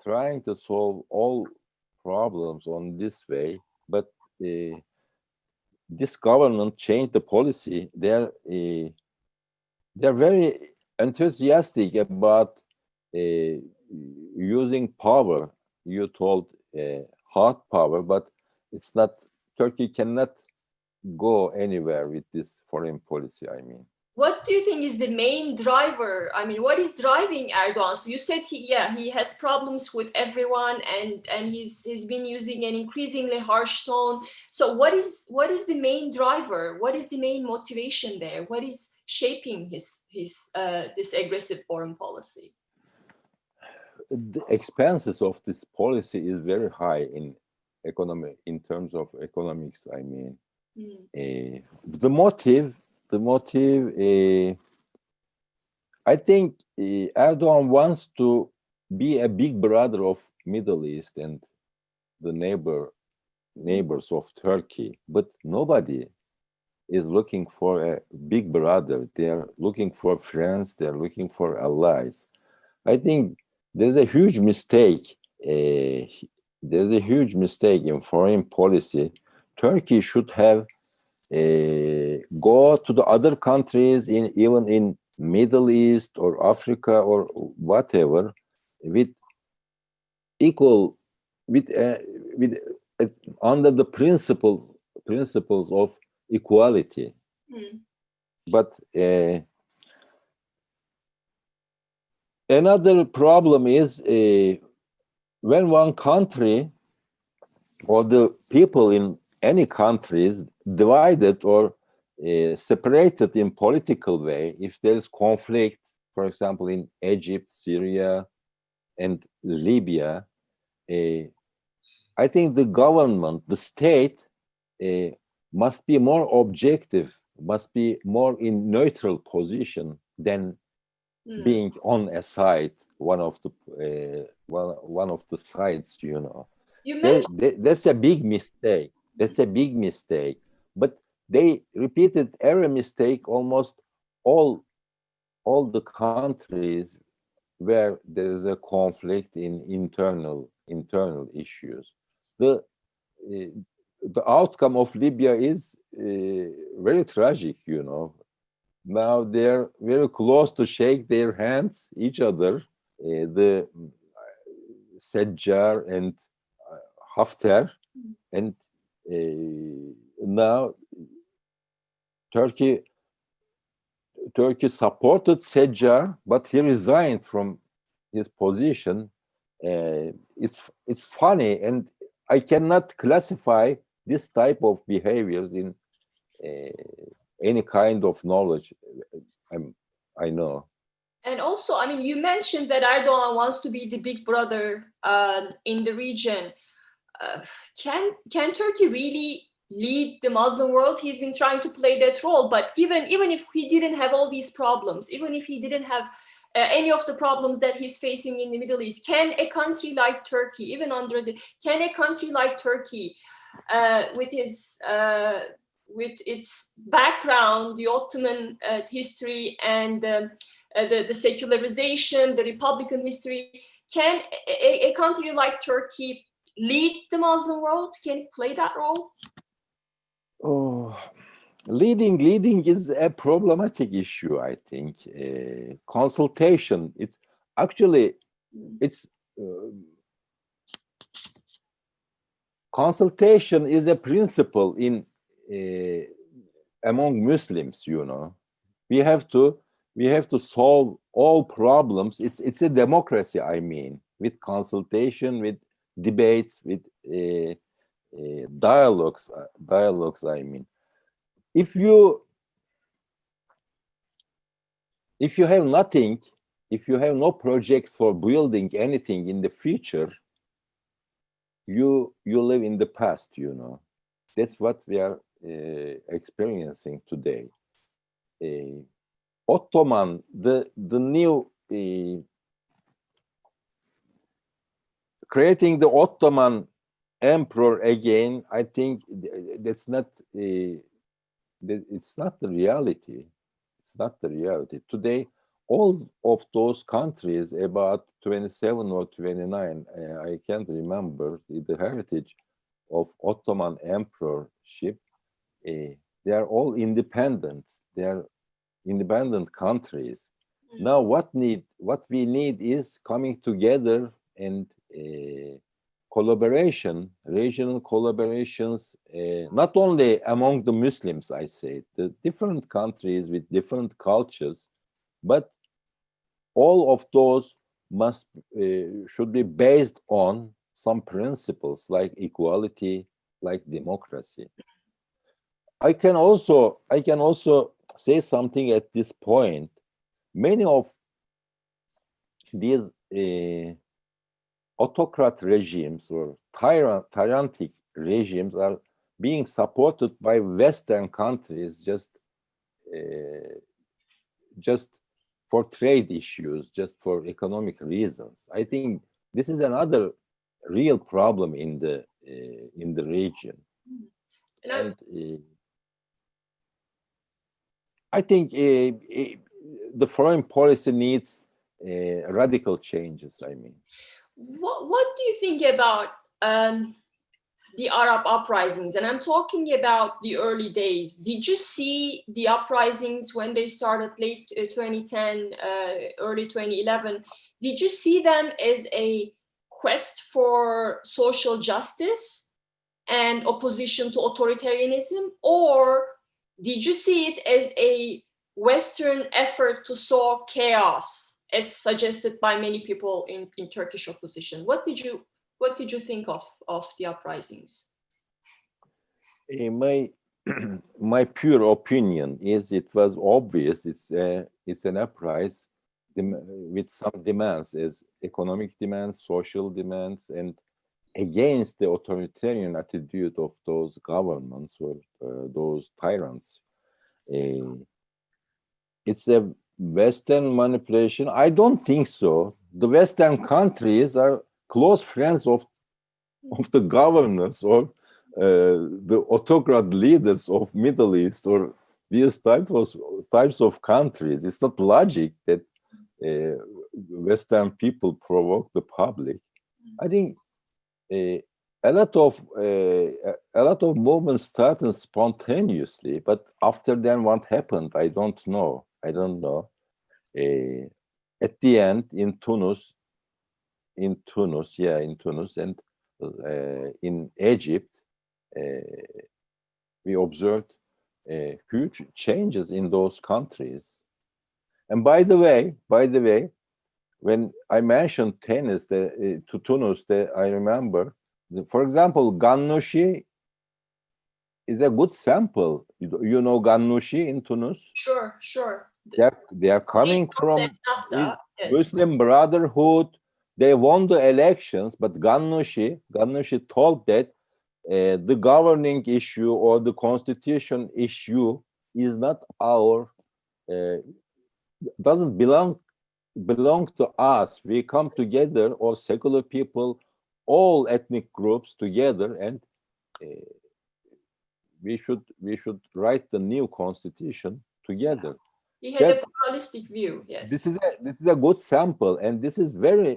trying to solve all problems on this way, but this government changed the policy. They're very enthusiastic about using power. You told hard power, but it's not. Turkey cannot go anywhere with this foreign policy, I mean. What do you think is the main driver? I mean, what is driving Erdogan? So you said he has problems with everyone, and he's been using an increasingly harsh tone. So what is the main driver? What is the main motivation there? What is shaping his this aggressive foreign policy? the expenses of this policy is very high in economy, in terms of economics. I mean, the motive, I think Erdogan wants to be a big brother of Middle East and the neighbors of Turkey, but nobody is looking for a big brother. They are looking for friends. They are looking for allies. I think there's a huge mistake. There's a huge mistake in foreign policy. Turkey should have go to the other countries, even in Middle East or Africa or whatever, with equal, with under the principles of equality. But another problem is when one country or the people in any country is divided or separated in political way, if there is conflict, for example, in Egypt, Syria, and Libya, I think the government, the state, must be more objective, must be more in neutral position than being on a side, one of the sides. You know, that's a big mistake. That's a big mistake. But they repeated every mistake almost all the countries where there is a conflict in internal issues. The outcome of Libya is very tragic, you know. Now they're very close to shake their hands, each other, the Sejjar and Haftar, and now Turkey supported Sejjar, but he resigned from his position. It's funny, and I cannot classify this type of behaviors in any kind of knowledge I know. And also, I mean, you mentioned that Erdogan wants to be the big brother in the region. Can Turkey really lead the Muslim world? He's been trying to play that role, but even if he didn't have all these problems, even if he didn't have any of the problems that he's facing in the Middle East, can a country like Turkey, even under can a country like Turkey, with its background, the Ottoman history, and the secularization, the Republican history, can a country like Turkey lead the Muslim world? Can it play that role? Oh, leading is a problematic issue, I think. Consultation, it's consultation is a principle in among Muslims, you know. We have to solve all problems. It's a democracy, I mean, with consultation, with debates, with dialogues, I mean. If you have nothing, if you have no project for building anything in the future, you live in the past, you know. That's what we are experiencing today. Ottoman, the new creating the Ottoman emperor again, I think that's not it's not the reality. It's not the reality. Today, all of those countries, about 27 or 29, I can't remember the heritage of Ottoman emperorship, they are all independent. They are independent countries. Now, what we need is coming together and collaboration, regional collaborations, not only among the Muslims, I say, the different countries with different cultures, but all of those should be based on some principles like equality, like democracy. I can also say something at this point. Many of these autocrat regimes or tyrannic regimes are being supported by Western countries just for trade issues, just for economic reasons. I think this is another real problem in the region. And I think the foreign policy needs radical changes, I mean. What do you think about the Arab uprisings? And I'm talking about the early days. Did you see the uprisings when they started late 2010, early 2011? Did you see them as a quest for social justice and opposition to authoritarianism? Or did you see it as a Western effort to sow chaos, as suggested by many people in Turkish opposition? What did you think of the uprisings? My pure opinion is it was obvious. It's an uprising with some demands, as economic demands, social demands, and against the authoritarian attitude of those governments or those tyrants. It's a Western manipulation. I don't think so. The Western countries are close friends of the governors or the autocrat leaders of Middle East or these types of countries. It's not logic that Western people provoke the public. I think a lot of movements started spontaneously, but after then, what happened? I don't know. At the end, in Tunis, and in Egypt, we observed huge changes in those countries. And by the way, when I mentioned tennis to Tunis, I remember, for example, Ghannouchi is a good sample. You know Ghannouchi in Tunis? Sure. They are coming from Muslim Brotherhood. They won the elections, but Ghannouchi told that the governing issue or the constitution issue is not doesn't belong to us. We come together, all secular people, all ethnic groups together, and we should write the new constitution together. He had a pluralistic view. Yes. This is a good sample, and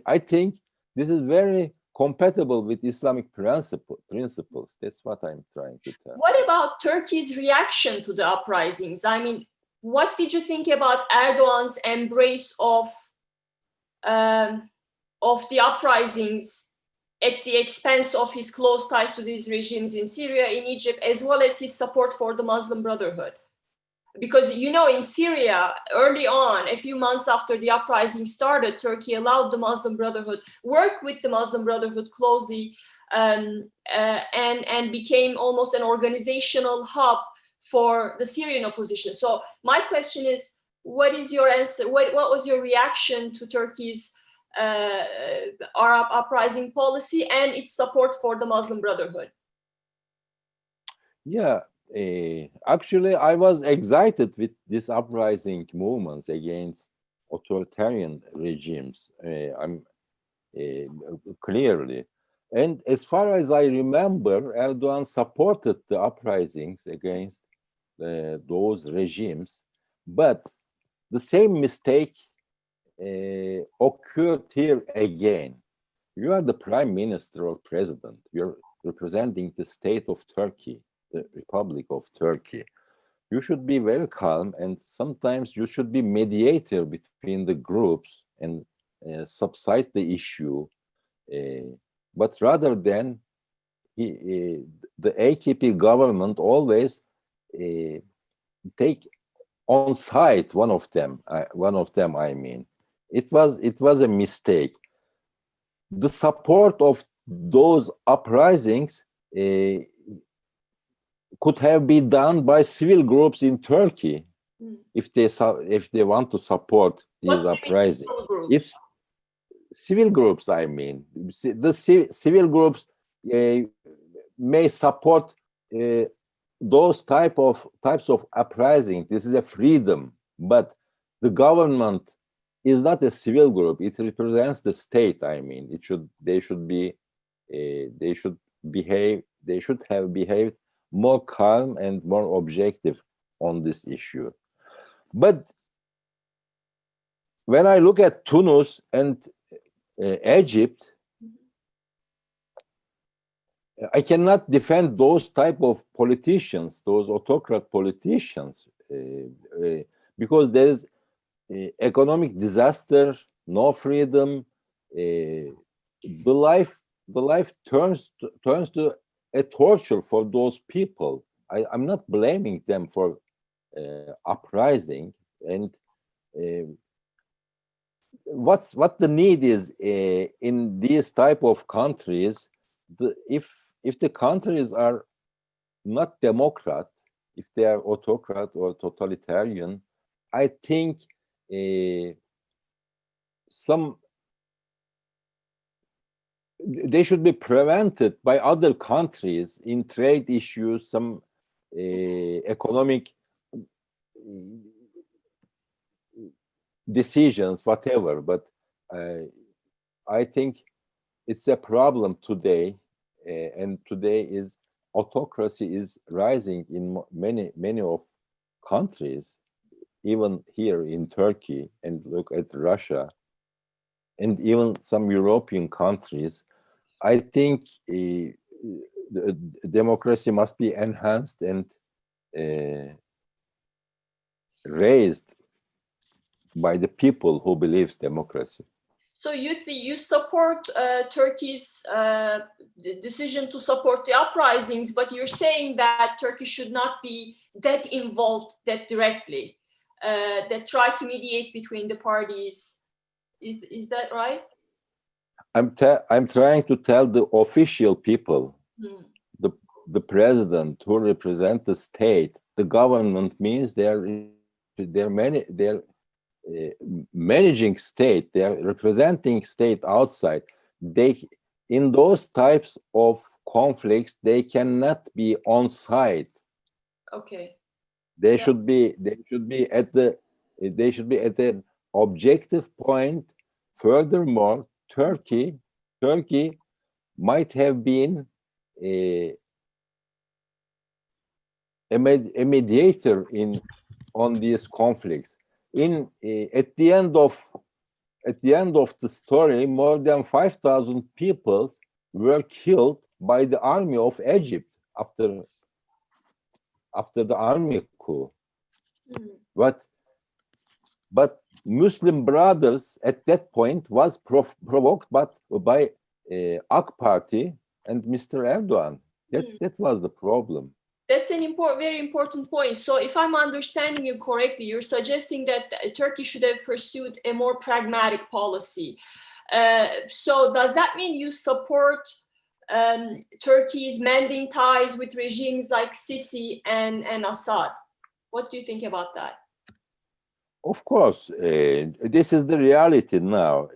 I think this is very compatible with Islamic principles. That's what I'm trying to tell. What about Turkey's reaction to the uprisings? I mean, what did you think about Erdogan's embrace of the uprisings at the expense of his close ties to these regimes in Syria, in Egypt, as well as his support for the Muslim Brotherhood? Because, in Syria, early on, a few months after the uprising started, Turkey allowed the Muslim Brotherhood, work with the Muslim Brotherhood closely, and became almost an organizational hub for the Syrian opposition. So my question is, what is your answer? What was your reaction to Turkey's Arab uprising policy and its support for the Muslim Brotherhood? Yeah. Actually, I was excited with these uprising movements against authoritarian regimes. Clearly, and as far as I remember, Erdogan supported the uprisings against those regimes, but the same mistake occurred here again. You are the prime minister or president. You're representing the state of Turkey, the Republic of Turkey. You should be very calm, and sometimes you should be mediator between the groups and subside the issue. But rather than the AKP government always take on side one of them. I mean, it was a mistake. The support of those uprisings could have been done by civil groups in Turkey if they want to support these uprisings. civil groups, I mean, the civil groups may support those types of uprising. This is a freedom, but the government is not a civil group. It represents the state. I mean, they should have behaved more calm and more objective on this issue. But when I look at Tunis and Egypt, I cannot defend those type of politicians, those autocrat politicians, because there is economic disaster, no freedom. The life turns to a torture for those people. I'm not blaming them for uprising, and what the need is in these type of countries. If the countries are not democrat, if they are autocrat or totalitarian, I think they should be prevented by other countries in trade issues, some economic decisions, whatever. But I think it's a problem today, and today is autocracy is rising in many of countries, even here in Turkey, and look at Russia, and even some European countries. I think the democracy must be enhanced and raised by the people who believes democracy. So you support Turkey's decision to support the uprisings, but you're saying that Turkey should not be that involved that directly, that try to mediate between the parties. Is that right? I'm trying to tell the official people, the president who represent the state, the government means they're managing state, they are representing state outside. They, in those types of conflicts, they cannot be on side. Okay. They should be at the objective point. Furthermore, Turkey might have been a mediator on these conflicts. At the end of the story, more than 5,000 people were killed by the army of Egypt after the army coup. But Muslim brothers at that point was provoked by AK Party and Mr. Erdogan. That was the problem. That's an very important point. So if I'm understanding you correctly, you're suggesting that Turkey should have pursued a more pragmatic policy. So does that mean you support Turkey's mending ties with regimes like Sisi and Assad? What do you think about that? Of course, this is the reality now.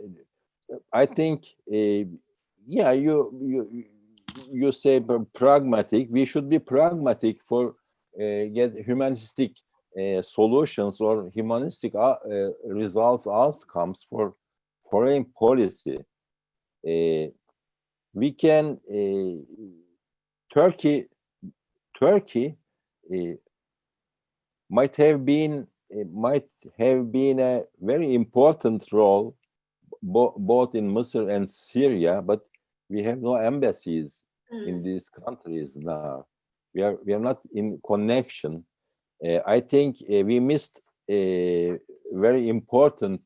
I think, yeah, you say pragmatic. We should be pragmatic for get humanistic solutions or humanistic outcomes for foreign policy. We can Turkey might have been a very important role both in Misr and Syria, but we have no embassies in these countries now. We are not in connection. I think we missed very important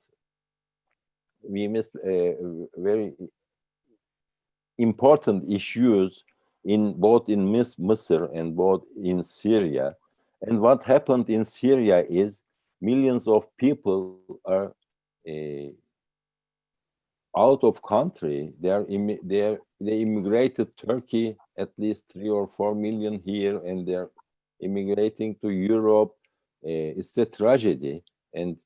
issues in both in Misr and both in Syria. And what happened in Syria is millions of people are out of country. They immigrated Turkey, at least 3 or 4 million here, and they're immigrating to Europe. It's a tragedy, and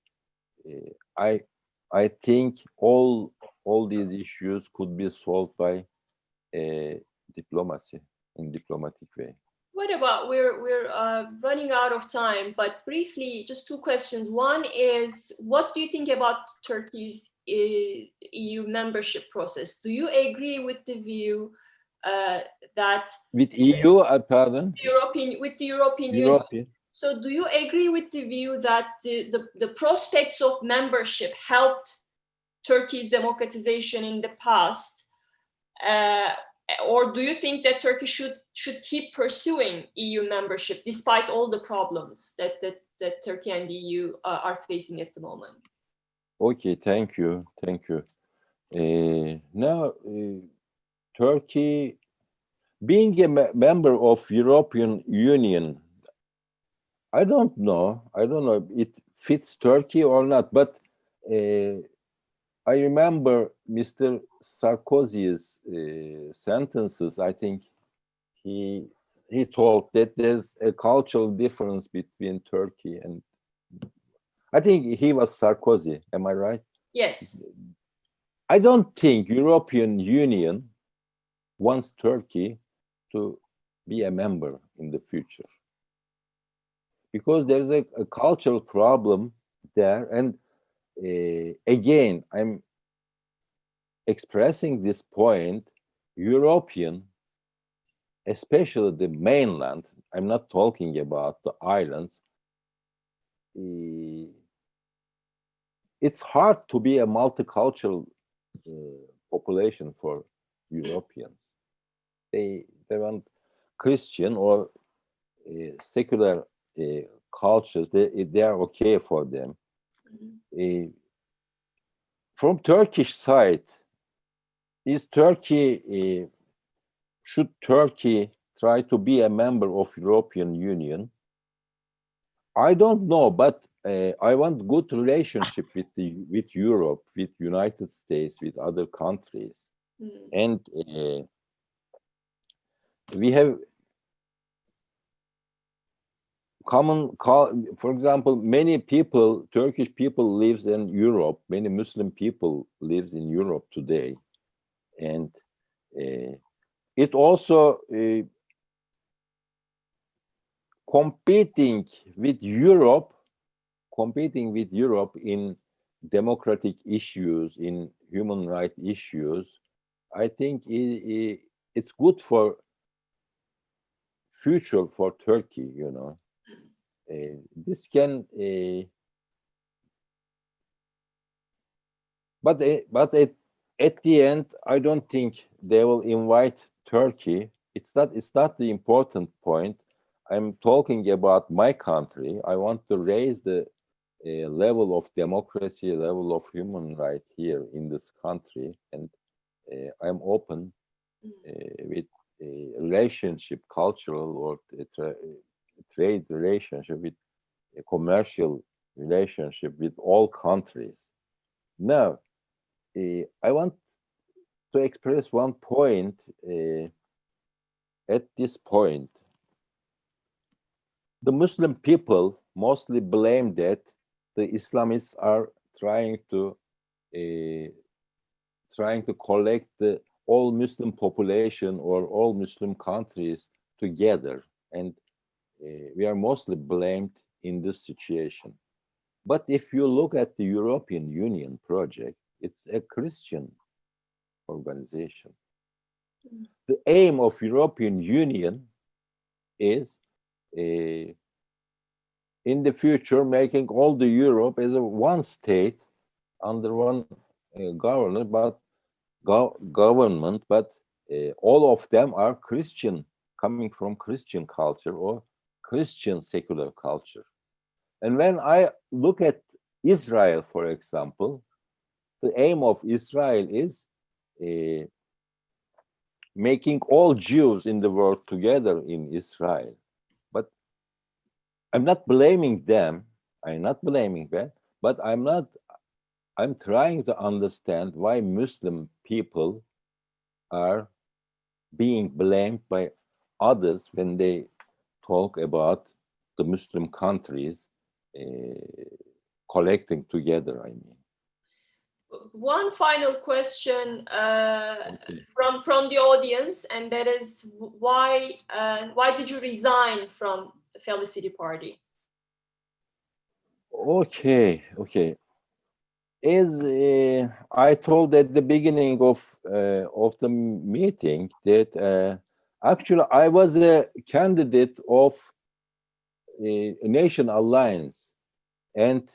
I think all all these issues could be solved by diplomacy, in diplomatic way. What about, we're running out of time, but briefly, just two questions. One is, what do you think about Turkey's EU membership process? Do you agree with the view that with EU, pardon? With the European Union. So do you agree with the view that the prospects of membership helped Turkey's democratization in the past? Or do you think that Turkey should keep pursuing EU membership despite all the problems that Turkey and the EU are facing at the moment? Okay, thank you. Now, Turkey, being a member of European Union, I don't know if it fits Turkey or not, but I remember Mr. Sarkozy's sentences. I think he told that there's a cultural difference between Turkey and, I think he was Sarkozy, am I right? Yes. I don't think European Union wants Turkey to be a member in the future, because there's a cultural problem there. And again, I'm expressing this point, European, especially the mainland, I'm not talking about the islands, it's hard to be a multicultural population for Europeans. They want Christian or secular cultures, they are okay for them. From Turkish side, should Turkey try to be a member of European Union? I don't know, but I want good relationship with Europe, with United States, with other countries. And we have for example, many people, Turkish people lives in Europe, many Muslim people lives in Europe today. And it also competing with Europe in democratic issues, in human rights issues. I think it's good for future for Turkey, you know. This can, but at the end, I don't think they will invite Turkey. It's not the important point. I'm talking about my country. I want to raise the level of democracy, level of human rights here in this country, and I'm open with relationship, cultural or trade relationship, with a commercial relationship with all countries. Now, I want to express one point at this point. The Muslim people mostly blame that the Islamists are trying to collect the all Muslim population or all Muslim countries together, and we are mostly blamed in this situation. But if you look at the European Union project, it's a Christian organization. The aim of European Union is in the future making all the Europe as a one state under one government, but all of them are Christian, coming from Christian culture or Christian secular culture. And when I look at Israel, for example, the aim of Israel is making all Jews in the world together in Israel. But I'm not blaming them. But I'm trying to understand why Muslim people are being blamed by others when they talk about the Muslim countries collecting together, I mean. one final question Okay. from the audience, and that is why did you resign from the Felicity Party? Okay. As I told at the beginning of the meeting that actually I was a candidate of a nation alliance, and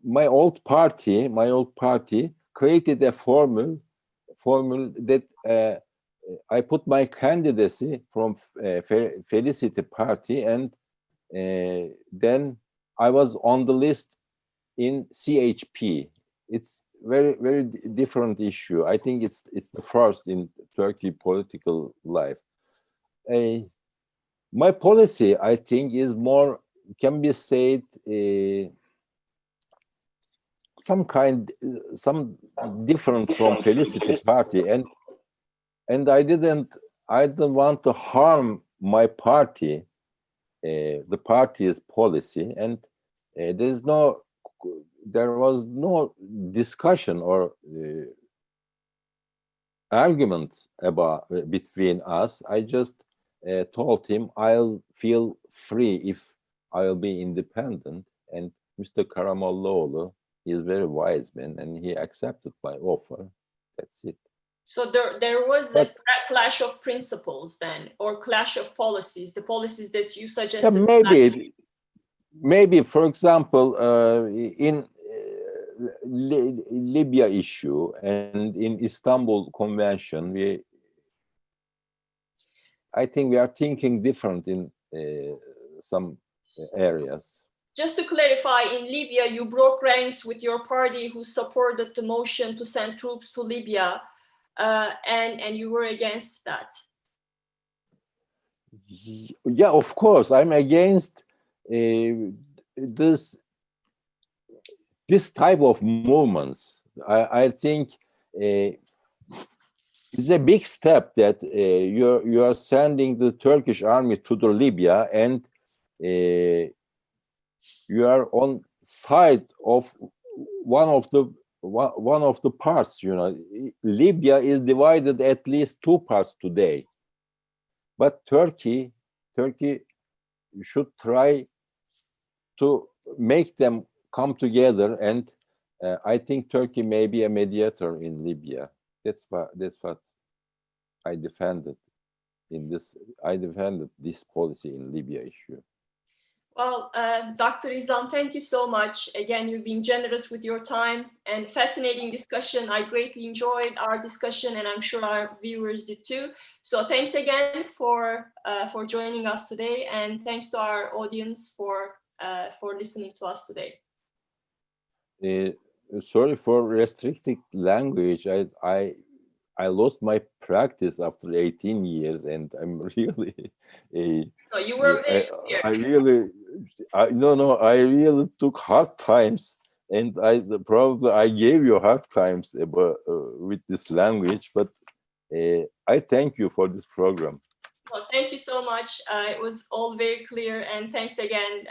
my old party created a formula that I put my candidacy from Felicity Party, and then I was on the list in CHP. It's very different issue. I think it's the first in Turkey political life. My policy, I think, is more, can be said, some different from Felicity Party, and I didn't want to harm my party, the party's policy, and there was no discussion or argument between us. I just told him I'll feel free if I'll be independent, and Mr. Karamollaoğlu, he is very wise man, and he accepted my offer. That's it. So there was a clash of principles then, or clash of policies, the policies that you suggested. Yeah, maybe, for example, in Libya issue and in Istanbul Convention, I think we are thinking different in some areas. Just to clarify, in Libya, you broke ranks with your party who supported the motion to send troops to Libya, and you were against that. Yeah, of course, I'm against this type of movements. I think it's a big step that you are sending the Turkish army to the Libya, and you are on side of one of the parts. You know, Libya is divided at least two parts today, but Turkey should try to make them come together, and I think Turkey may be a mediator in Libya. That's what I defended in this. I defended this policy in Libya issue. Well, Dr. Islam, thank you so much. Again, you've been generous with your time and fascinating discussion. I greatly enjoyed our discussion, and I'm sure our viewers did too. So thanks again for joining us today, and thanks to our audience for listening to us today. Sorry for restricted language. I lost my practice after 18 years, and I'm really. No, you were very clear. I really took hard times, and I gave you hard times with this language. But I thank you for this program. Well, thank you so much. It was all very clear, and thanks again.